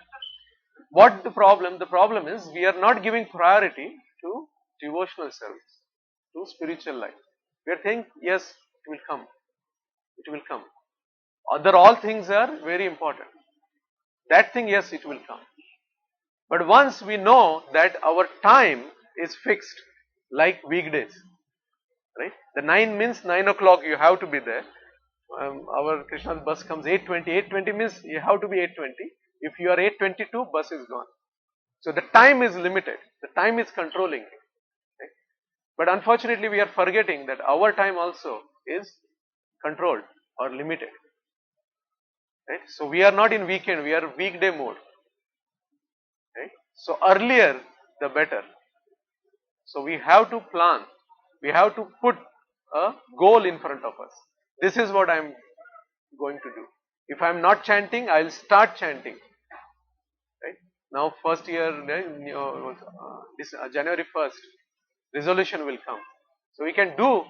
What the problem? The problem is we are not giving priority to devotional service, to spiritual life. We are thinking, yes, it will come. It will come. Other all things are very important. That thing, yes, it will come. But once we know that our time is fixed, like weekdays, right? The 9 means 9 o'clock you have to be there. Our Krishna's bus comes 8:20. 8:20 means you have to be 8:20. If you are 8:22, bus is gone. So the time is limited. The time is controlling. Right? But unfortunately, we are forgetting that our time also is controlled or limited. Right? So we are not in weekend, we are weekday mode. Right? So earlier the better. So we have to plan, we have to put a goal in front of us. This is what I am going to do. If I am not chanting, I will start chanting. Right? Now first year, this January 1st, resolution will come. So we can do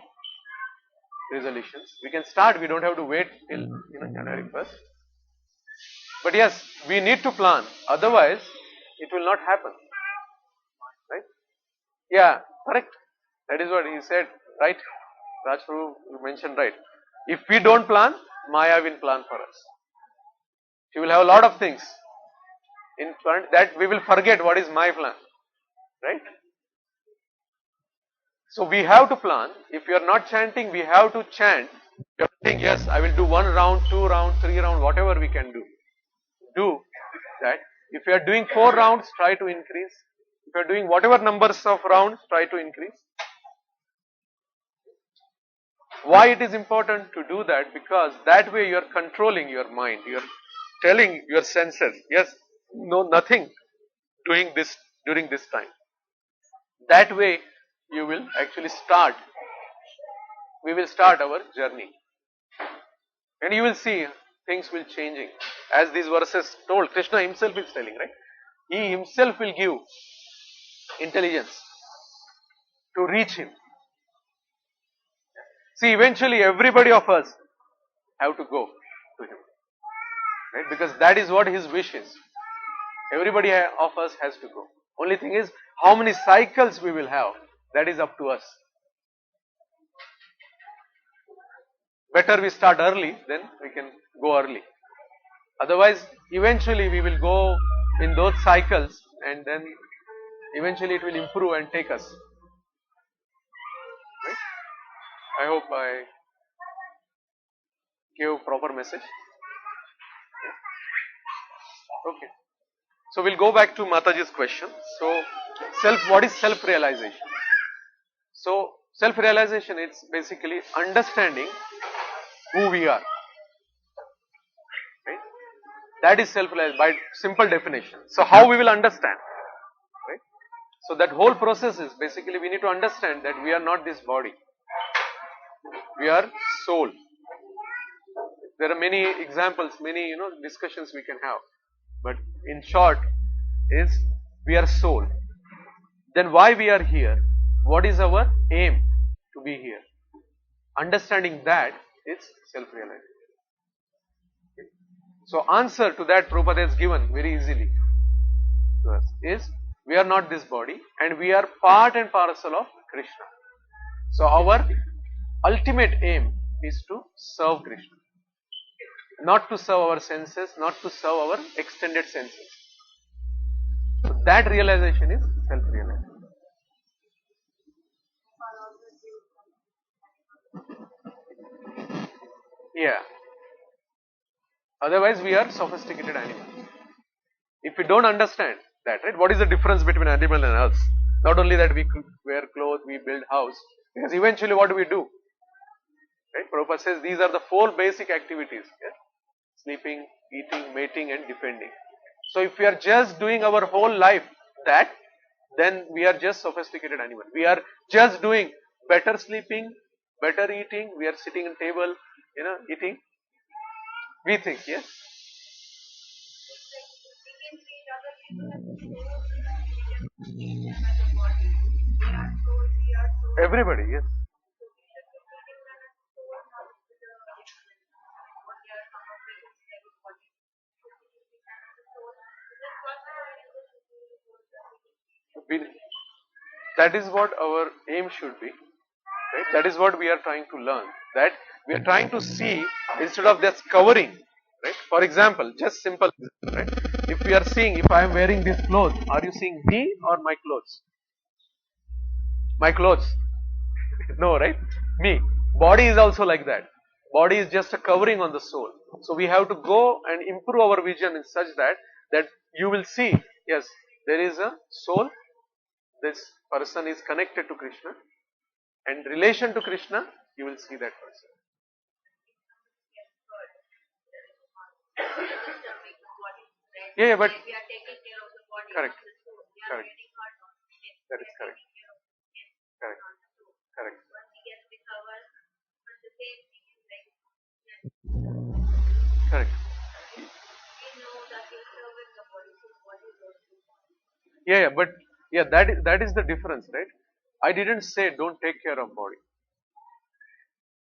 resolutions. We can start, we don't have to wait till January 1st. But yes, we need to plan, otherwise it will not happen. Right? Yeah, correct. That is what he said, right? Rajpuru, you mentioned right. If we don't plan, Maya will plan for us. She will have a lot of things in front that we will forget what is my plan. Right? So we have to plan. If you are not chanting, we have to chant. You have to think, yes, I will do 1 round, 2 round, 3 round, whatever we can do. Do that. If you are doing 4 rounds, try to increase. If you are doing whatever numbers of rounds, try to increase. Why it is important to do that? Because that way you are controlling your mind. You are telling your senses, yes, no, nothing doing this during this time. That way you will actually start. We will start our journey. And you will see things will changing. As these verses told, Krishna himself is telling, right? He himself will give intelligence to reach him. See, eventually everybody of us have to go to him. Right? Because that is what his wish is. Everybody of us has to go. Only thing is, how many cycles we will have, that is up to us. Better we start early, then we can go early. Otherwise, eventually we will go in those cycles and then eventually it will improve and take us. Right? I hope I gave proper message. Okay. So we'll go back to Mataji's question. So, what is self-realization? So, self-realization is basically understanding who we are. Right? That is self-realization by simple definition. So, how we will understand? Right? So, that whole process is basically we need to understand that we are not this body. We are soul. There are many examples, many discussions we can have. But in short is we are soul. Then why we are here? What is our aim to be here? Understanding that is self-realization. So answer to that Prabhupada has given very easily to us is we are not this body and we are part and parcel of Krishna. So our ultimate aim is to serve Krishna. Not to serve our senses, not to serve our extended senses. So that realization is self-realization. Yeah. Otherwise we are sophisticated animals. If we don't understand that, right? What is the difference between animal and us? Not only that we wear clothes, we build house. Because eventually what do we do? Right? Prabhupada says these are the 4 basic activities. Yeah? Sleeping, eating, mating and defending. So if we are just doing our whole life that, then we are just sophisticated animal. We are just doing better sleeping, better eating, we are sitting on table, eating. We think, yes? Everybody, yes. We, that is what our aim should be, right? That is what we are trying to learn. That we are trying to see instead of just covering, right? For example, just simple, right? If we are seeing, if I am wearing this clothes, are you seeing me or my clothes? My clothes. No, right? Me. Body is also like that. Body is just a covering on the soul. So we have to go and improve our vision in such that you will see, yes, there is a soul. This person is connected to Krishna, and relation to Krishna, you will see that person. Yeah, but correct, correct. That is correct. Correct. Correct. Correct. But that is the difference, right? I didn't say don't take care of body,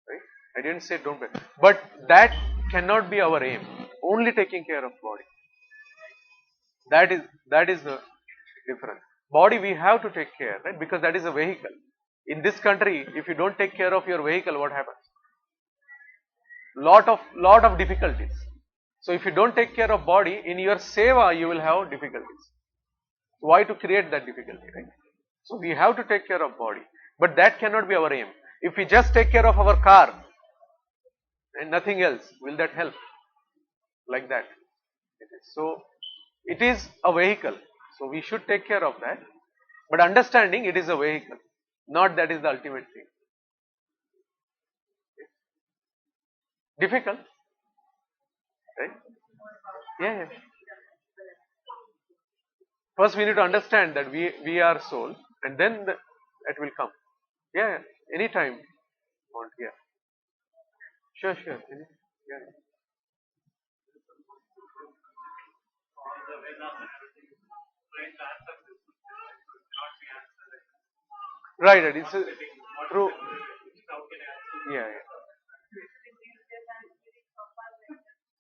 right? I didn't say don't, but that cannot be our aim. Only taking care of body. That is the difference. Body we have to take care, right? Because that is a vehicle. In this country, if you don't take care of your vehicle, what happens? Lot of difficulties. So if you don't take care of body, in your seva you will have difficulties. Why to create that difficulty, right? So we have to take care of body, but that cannot be our aim. If we just take care of our car and nothing else, will that help? Like that. So it is a vehicle. So we should take care of that, but understanding it is a vehicle, not that is the ultimate thing. Difficult, right? Yeah. First we need to understand that we are soul, and then it will come. Yeah, anytime. Want, yeah. Sure. Yeah. Right. It's true. Yeah.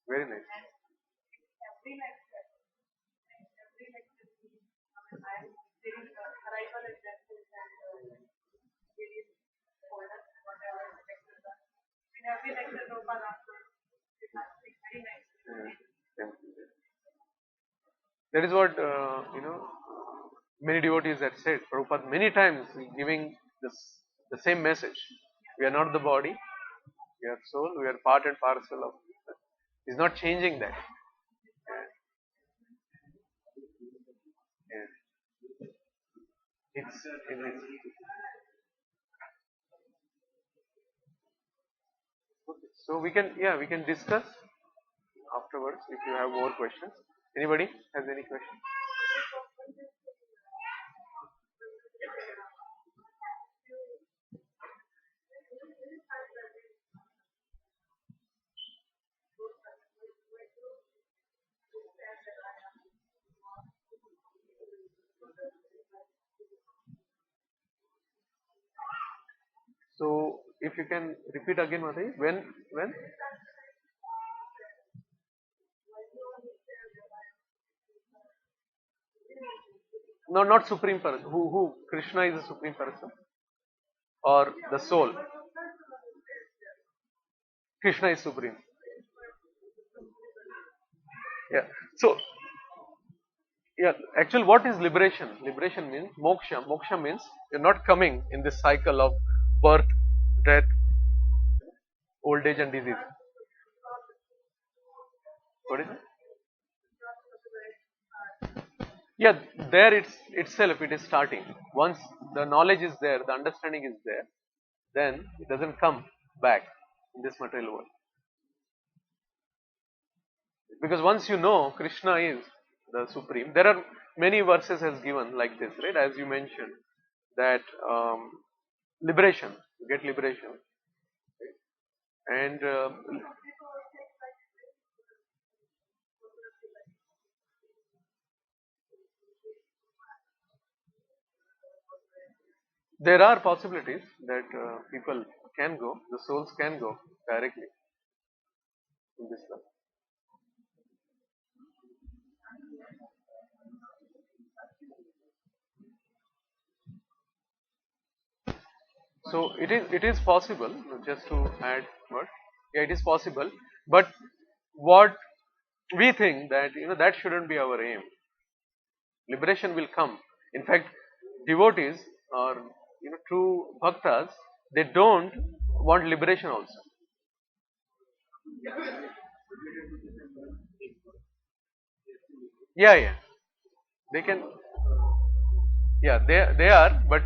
Very nice. Yeah. That is what many devotees had said. Prabhupada many times giving the same message. We are not the body. We are soul. We are part and parcel of. He's not changing that. Yeah. It's okay. So we can discuss afterwards if you have more questions. Anybody has any questions? So if you can repeat again, Madhavi, when? No, not supreme person. Who? Krishna is the supreme person, or the soul? Krishna is supreme. Yeah. So yeah, actually, what is liberation? Liberation means moksha. Moksha means you're not coming in this cycle of birth, death, old age, and disease. What is it? Yeah, there itself it is starting. Once the knowledge is there, the understanding is there, then it doesn't come back in this material world. Because once you know Krishna is the supreme, there are many verses has given like this, right? As you mentioned, that liberation, you get liberation, and there are possibilities that people can go, the souls can go directly in this life. So it is possible. Just to add what, yeah, it is possible. But what we think that that shouldn't be our aim. Liberation will come. In fact, devotees or true bhaktas, they don't want liberation also. Yeah, yeah, they can. Yeah, they are. But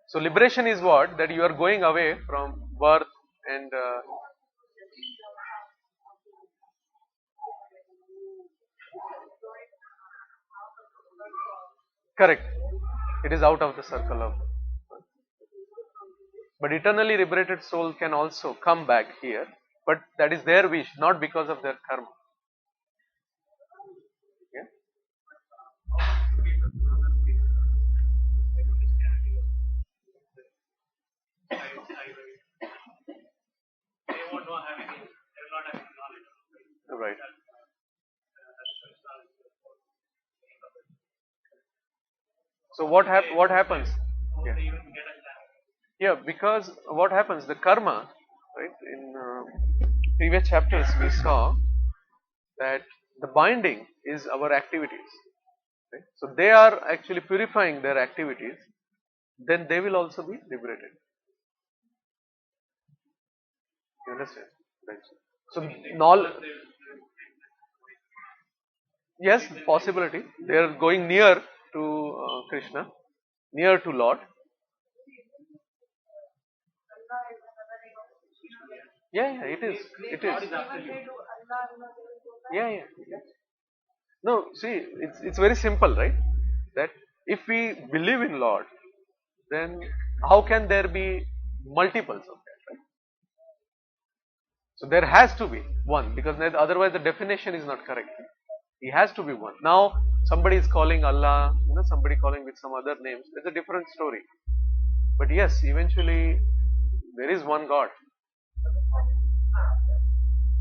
so liberation is what, that you are going away from birth and correct. It is out of the circle of. But eternally liberated soul can also come back here, but that is their wish, not because of their karma. Yeah? Right. So what happens? Yeah. Yeah, because what happens? The karma, right? In previous chapters we saw that the binding is our activities. Right? So they are actually purifying their activities. Then they will also be liberated. You understand? Right. So yes, possibility. They are going near to Krishna, near to Lord. Yeah, yeah, it is. It is. Yeah, yeah. No, see, it's very simple, right? That if we believe in Lord, then how can there be multiples of that, right? So there has to be one, because otherwise the definition is not correct. He has to be one. Now somebody is calling Allah, somebody calling with some other names. It's a different story. But yes, eventually there is one God.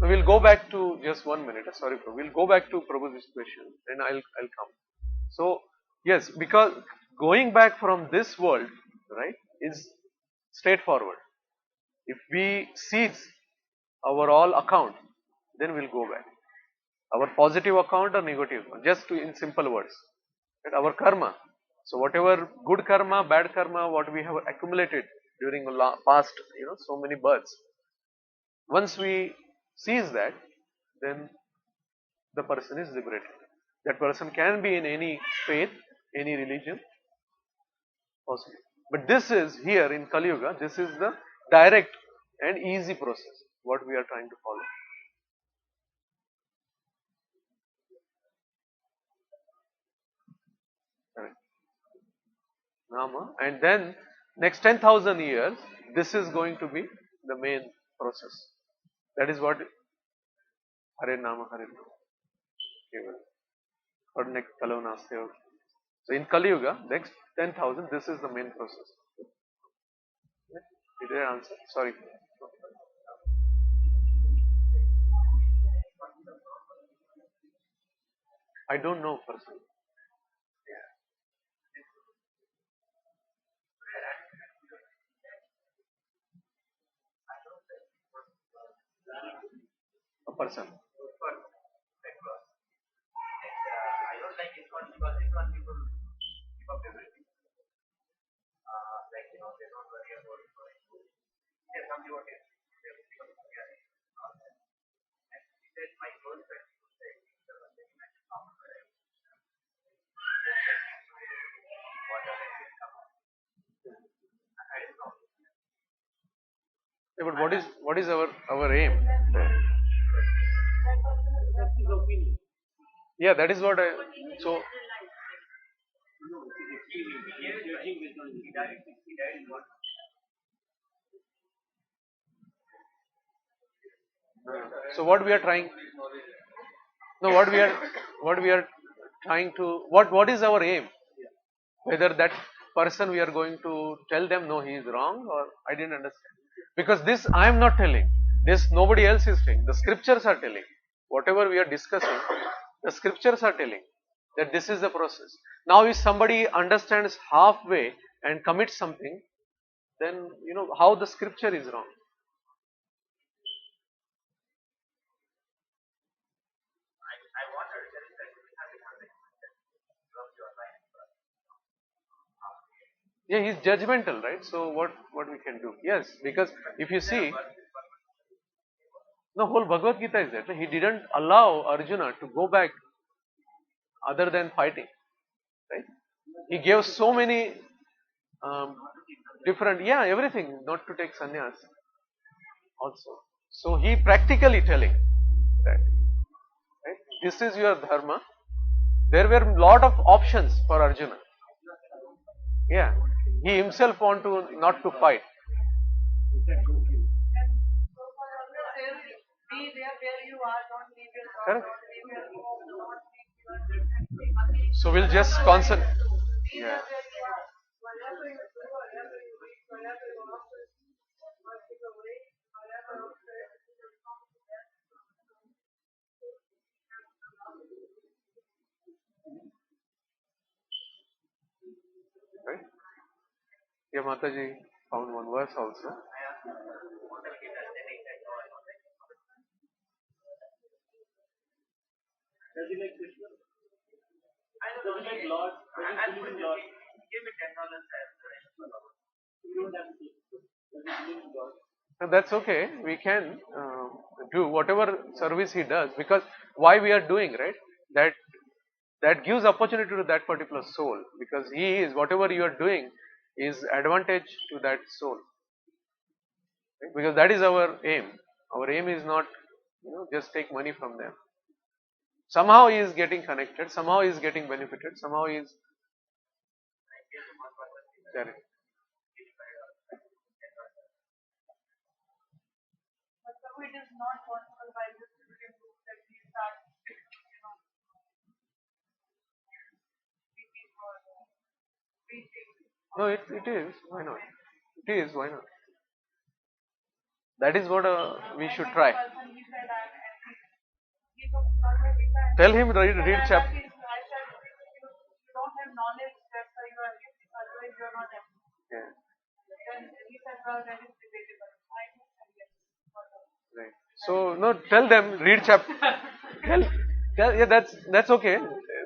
So we'll go back to just 1 minute. Sorry, Prabhu. We'll go back to Prabhu's question, and I'll come. So yes, because going back from this world, right, is straightforward. If we cease our all account, then we'll go back. Our positive account or negative account, just in simple words. Right? Our karma. So whatever good karma, bad karma, what we have accumulated during the past, so many births. Once we cease that, then the person is liberated. That person can be in any faith, any religion, possible. But this is here in Kali Yuga, this is the direct and easy process, what we are trying to follow. Correct. Nama. And then next 10,000 years, this is going to be the main process. That is what Hare Nama, Hare Nama. Keval. Or next Kalavnasya. So in Kali Yuga, next 10,000, this is the main process. Did I answer? Sorry. I don't know personally. A person. Yeah, but what is our aim? Yeah, that is what I. So so what we are trying. No, what we are trying to. What is our aim? Whether that person we are going to tell them no, he is wrong, or I didn't understand. Because this I am not telling. This nobody else is telling. The scriptures are telling. Whatever we are discussing, the scriptures are telling that this is the process. Now, if somebody understands halfway and commits something, then you know how the scripture is wrong. Yeah, he's judgmental, right? So what we can do? Yes, because if you see, the whole Bhagavad Gita is that he didn't allow Arjuna to go back other than fighting, right? He gave so many different, yeah, everything not to take sannyas also. So he practically telling that, right? This is your dharma. There were lot of options for Arjuna. Yeah, he himself want to not to fight. And so for Raghunath says, be there where you are, don't leave your job, Correct. don't leave your home, don't leave your So we'll just concentrate. be Yeah. there where you are. Whatever you do, whatever you eat, whatever you offer, worship away, whatever you come to that. Right? Yeah, Mataji found one verse also. And that's okay. We can do whatever service he does, because why we are doing, right? That that gives opportunity to that particular soul, because he is whatever you are doing is advantage to that soul, right? Because that is our aim. Our aim is not just take money from them. Somehow he is getting connected. Somehow he is getting benefited. Somehow he is charity. But so it is not possible by distributing books that we start, speaking or preaching. No, it is. Why not? It is. Why not? That is what we should try. Person, he said, I'm angry. He took Bhagavad Gita and Tell him read I chapter. said, you don't have knowledge, that's why you are angry, otherwise you are not angry. Yeah. Then he said, well, that is debatable. I said, yes. Right. So no, tell them read chapter. tell yeah, that's okay.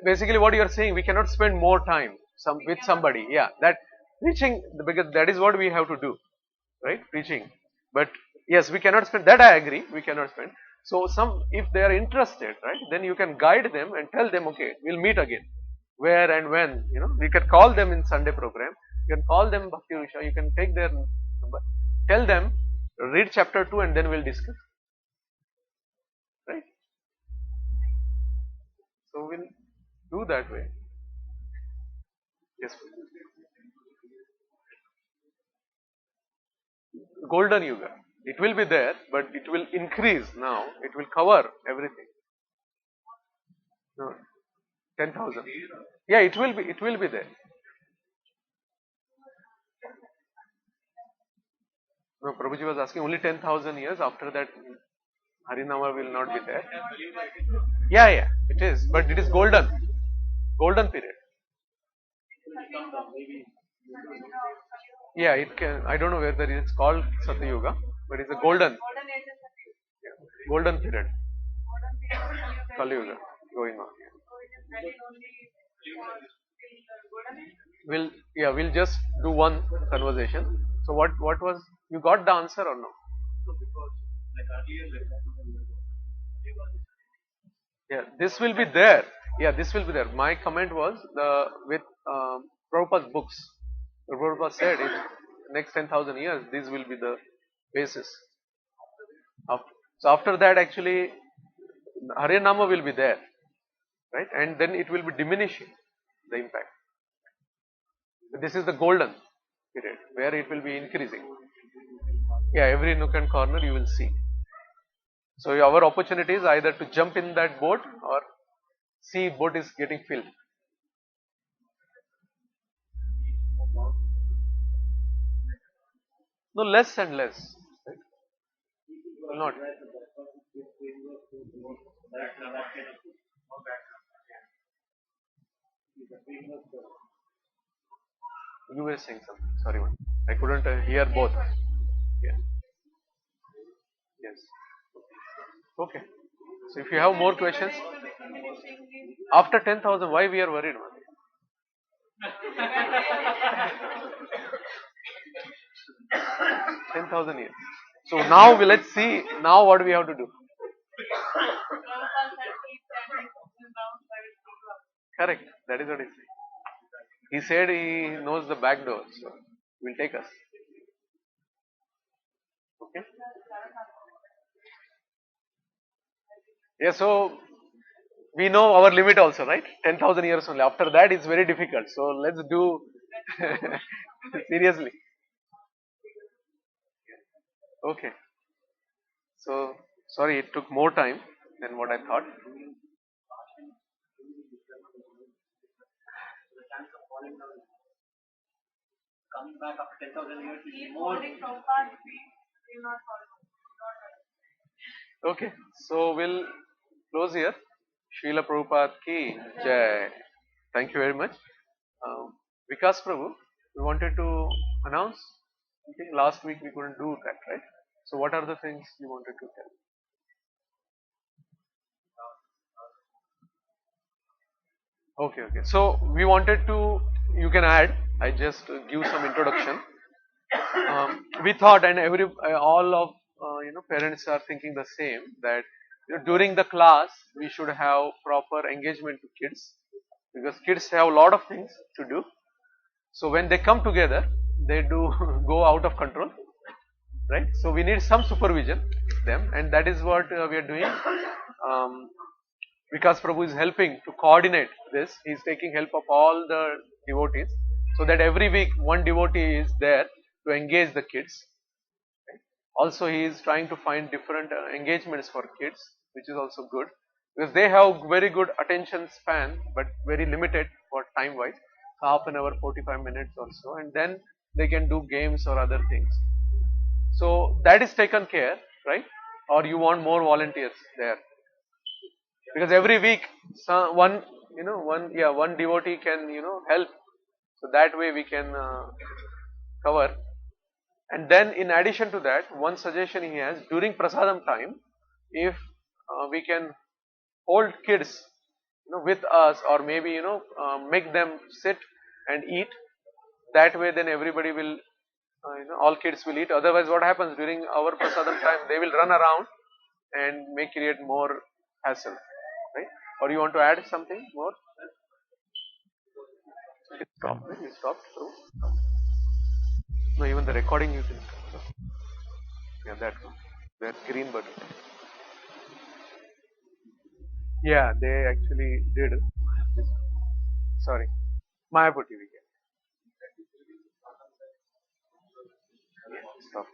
Basically, what you are saying, we cannot spend more time with somebody. Yeah, that preaching, because that is what we have to do, right? Preaching. But yes, we cannot spend. That I agree. We cannot spend. So if they are interested, right, then you can guide them and tell them, okay, we'll meet again. Where and when, we can call them in Sunday program. You can call them Bhakti Rusha. You can take their number. Tell them, read chapter 2 and then we'll discuss. Right? So we'll do that way. Yes. Golden Yuga. It will be there, but it will increase now. It will cover everything. No, 10,000. Yeah, it will be. It will be there. No, Prabhuji was asking only 10,000 years. After that, Harinama will not be there. Yeah, it is. But it is golden. Golden period. Yeah, it can. I don't know whether it's called Satyuga, but it's a golden period. Kali Yuga going on. We'll just do one conversation. So what was, you got the answer or no? Yeah, this will be there. Yeah, this will be there. My comment was with Prabhupada's books. Prabhupada said in next 10,000 years, this will be the basis. So after that, actually, Harinama will be there, right? And then it will be diminishing the impact. This is the golden period where it will be increasing. Yeah, every nook and corner you will see. So our opportunity is either to jump in that boat or see boat is getting filled. No, less and less. Right? Will not. You were saying something. Sorry, man. I couldn't hear both. Yeah. Yes. Okay. So if you have more questions after 10,000, why we are worried, man? 10,000 years. So now let's see now what we have to do. Correct. That is what he said. He said he knows the back door, so will take us. Okay. Yeah. So we know our limit also, right? 10,000 years only. After that, it's very difficult. So let's do seriously. Okay. So sorry, it took more time than what I thought. Coming back after 10,000 years is Keep more. holding Prabhupada's feet, will not follow. Okay. So we'll close here. Srila Prabhupada ki jai. Thank you very much. Vikas Prabhu, we wanted to announce something. Last week we couldn't do that, right? So what are the things you wanted to tell? Okay, okay. So we wanted to, you can add, I just give some introduction. We thought, and all of parents are thinking the same, that during the class we should have proper engagement to kids, because kids have a lot of things to do. So when they come together, they do go out of control, right? So we need some supervision them, and that is what we are doing. Vikas Prabhu is helping to coordinate this. He is taking help of all the devotees, so that every week one devotee is there to engage the kids. Right? Also, he is trying to find different engagements for kids, which is also good, because they have very good attention span, but very limited for time wise, half an hour, 45 minutes or so, and then they can do games or other things. So that is taken care, right? Or you want more volunteers there? Because every week one devotee can help, so that way we can cover. And then in addition to that, one suggestion he has, during prasadam time, if we can hold kids with us, or maybe make them sit and eat, that way then everybody will all kids will eat. Otherwise what happens, during our prasadam time they will run around and may create more hassle, right? Or you want to add something more? Stop. You stopped through? No, even the recording you can stop. Yeah, that one. That green button. Yeah, they actually did. Sorry. Mayapur TV. Yeah. Stop.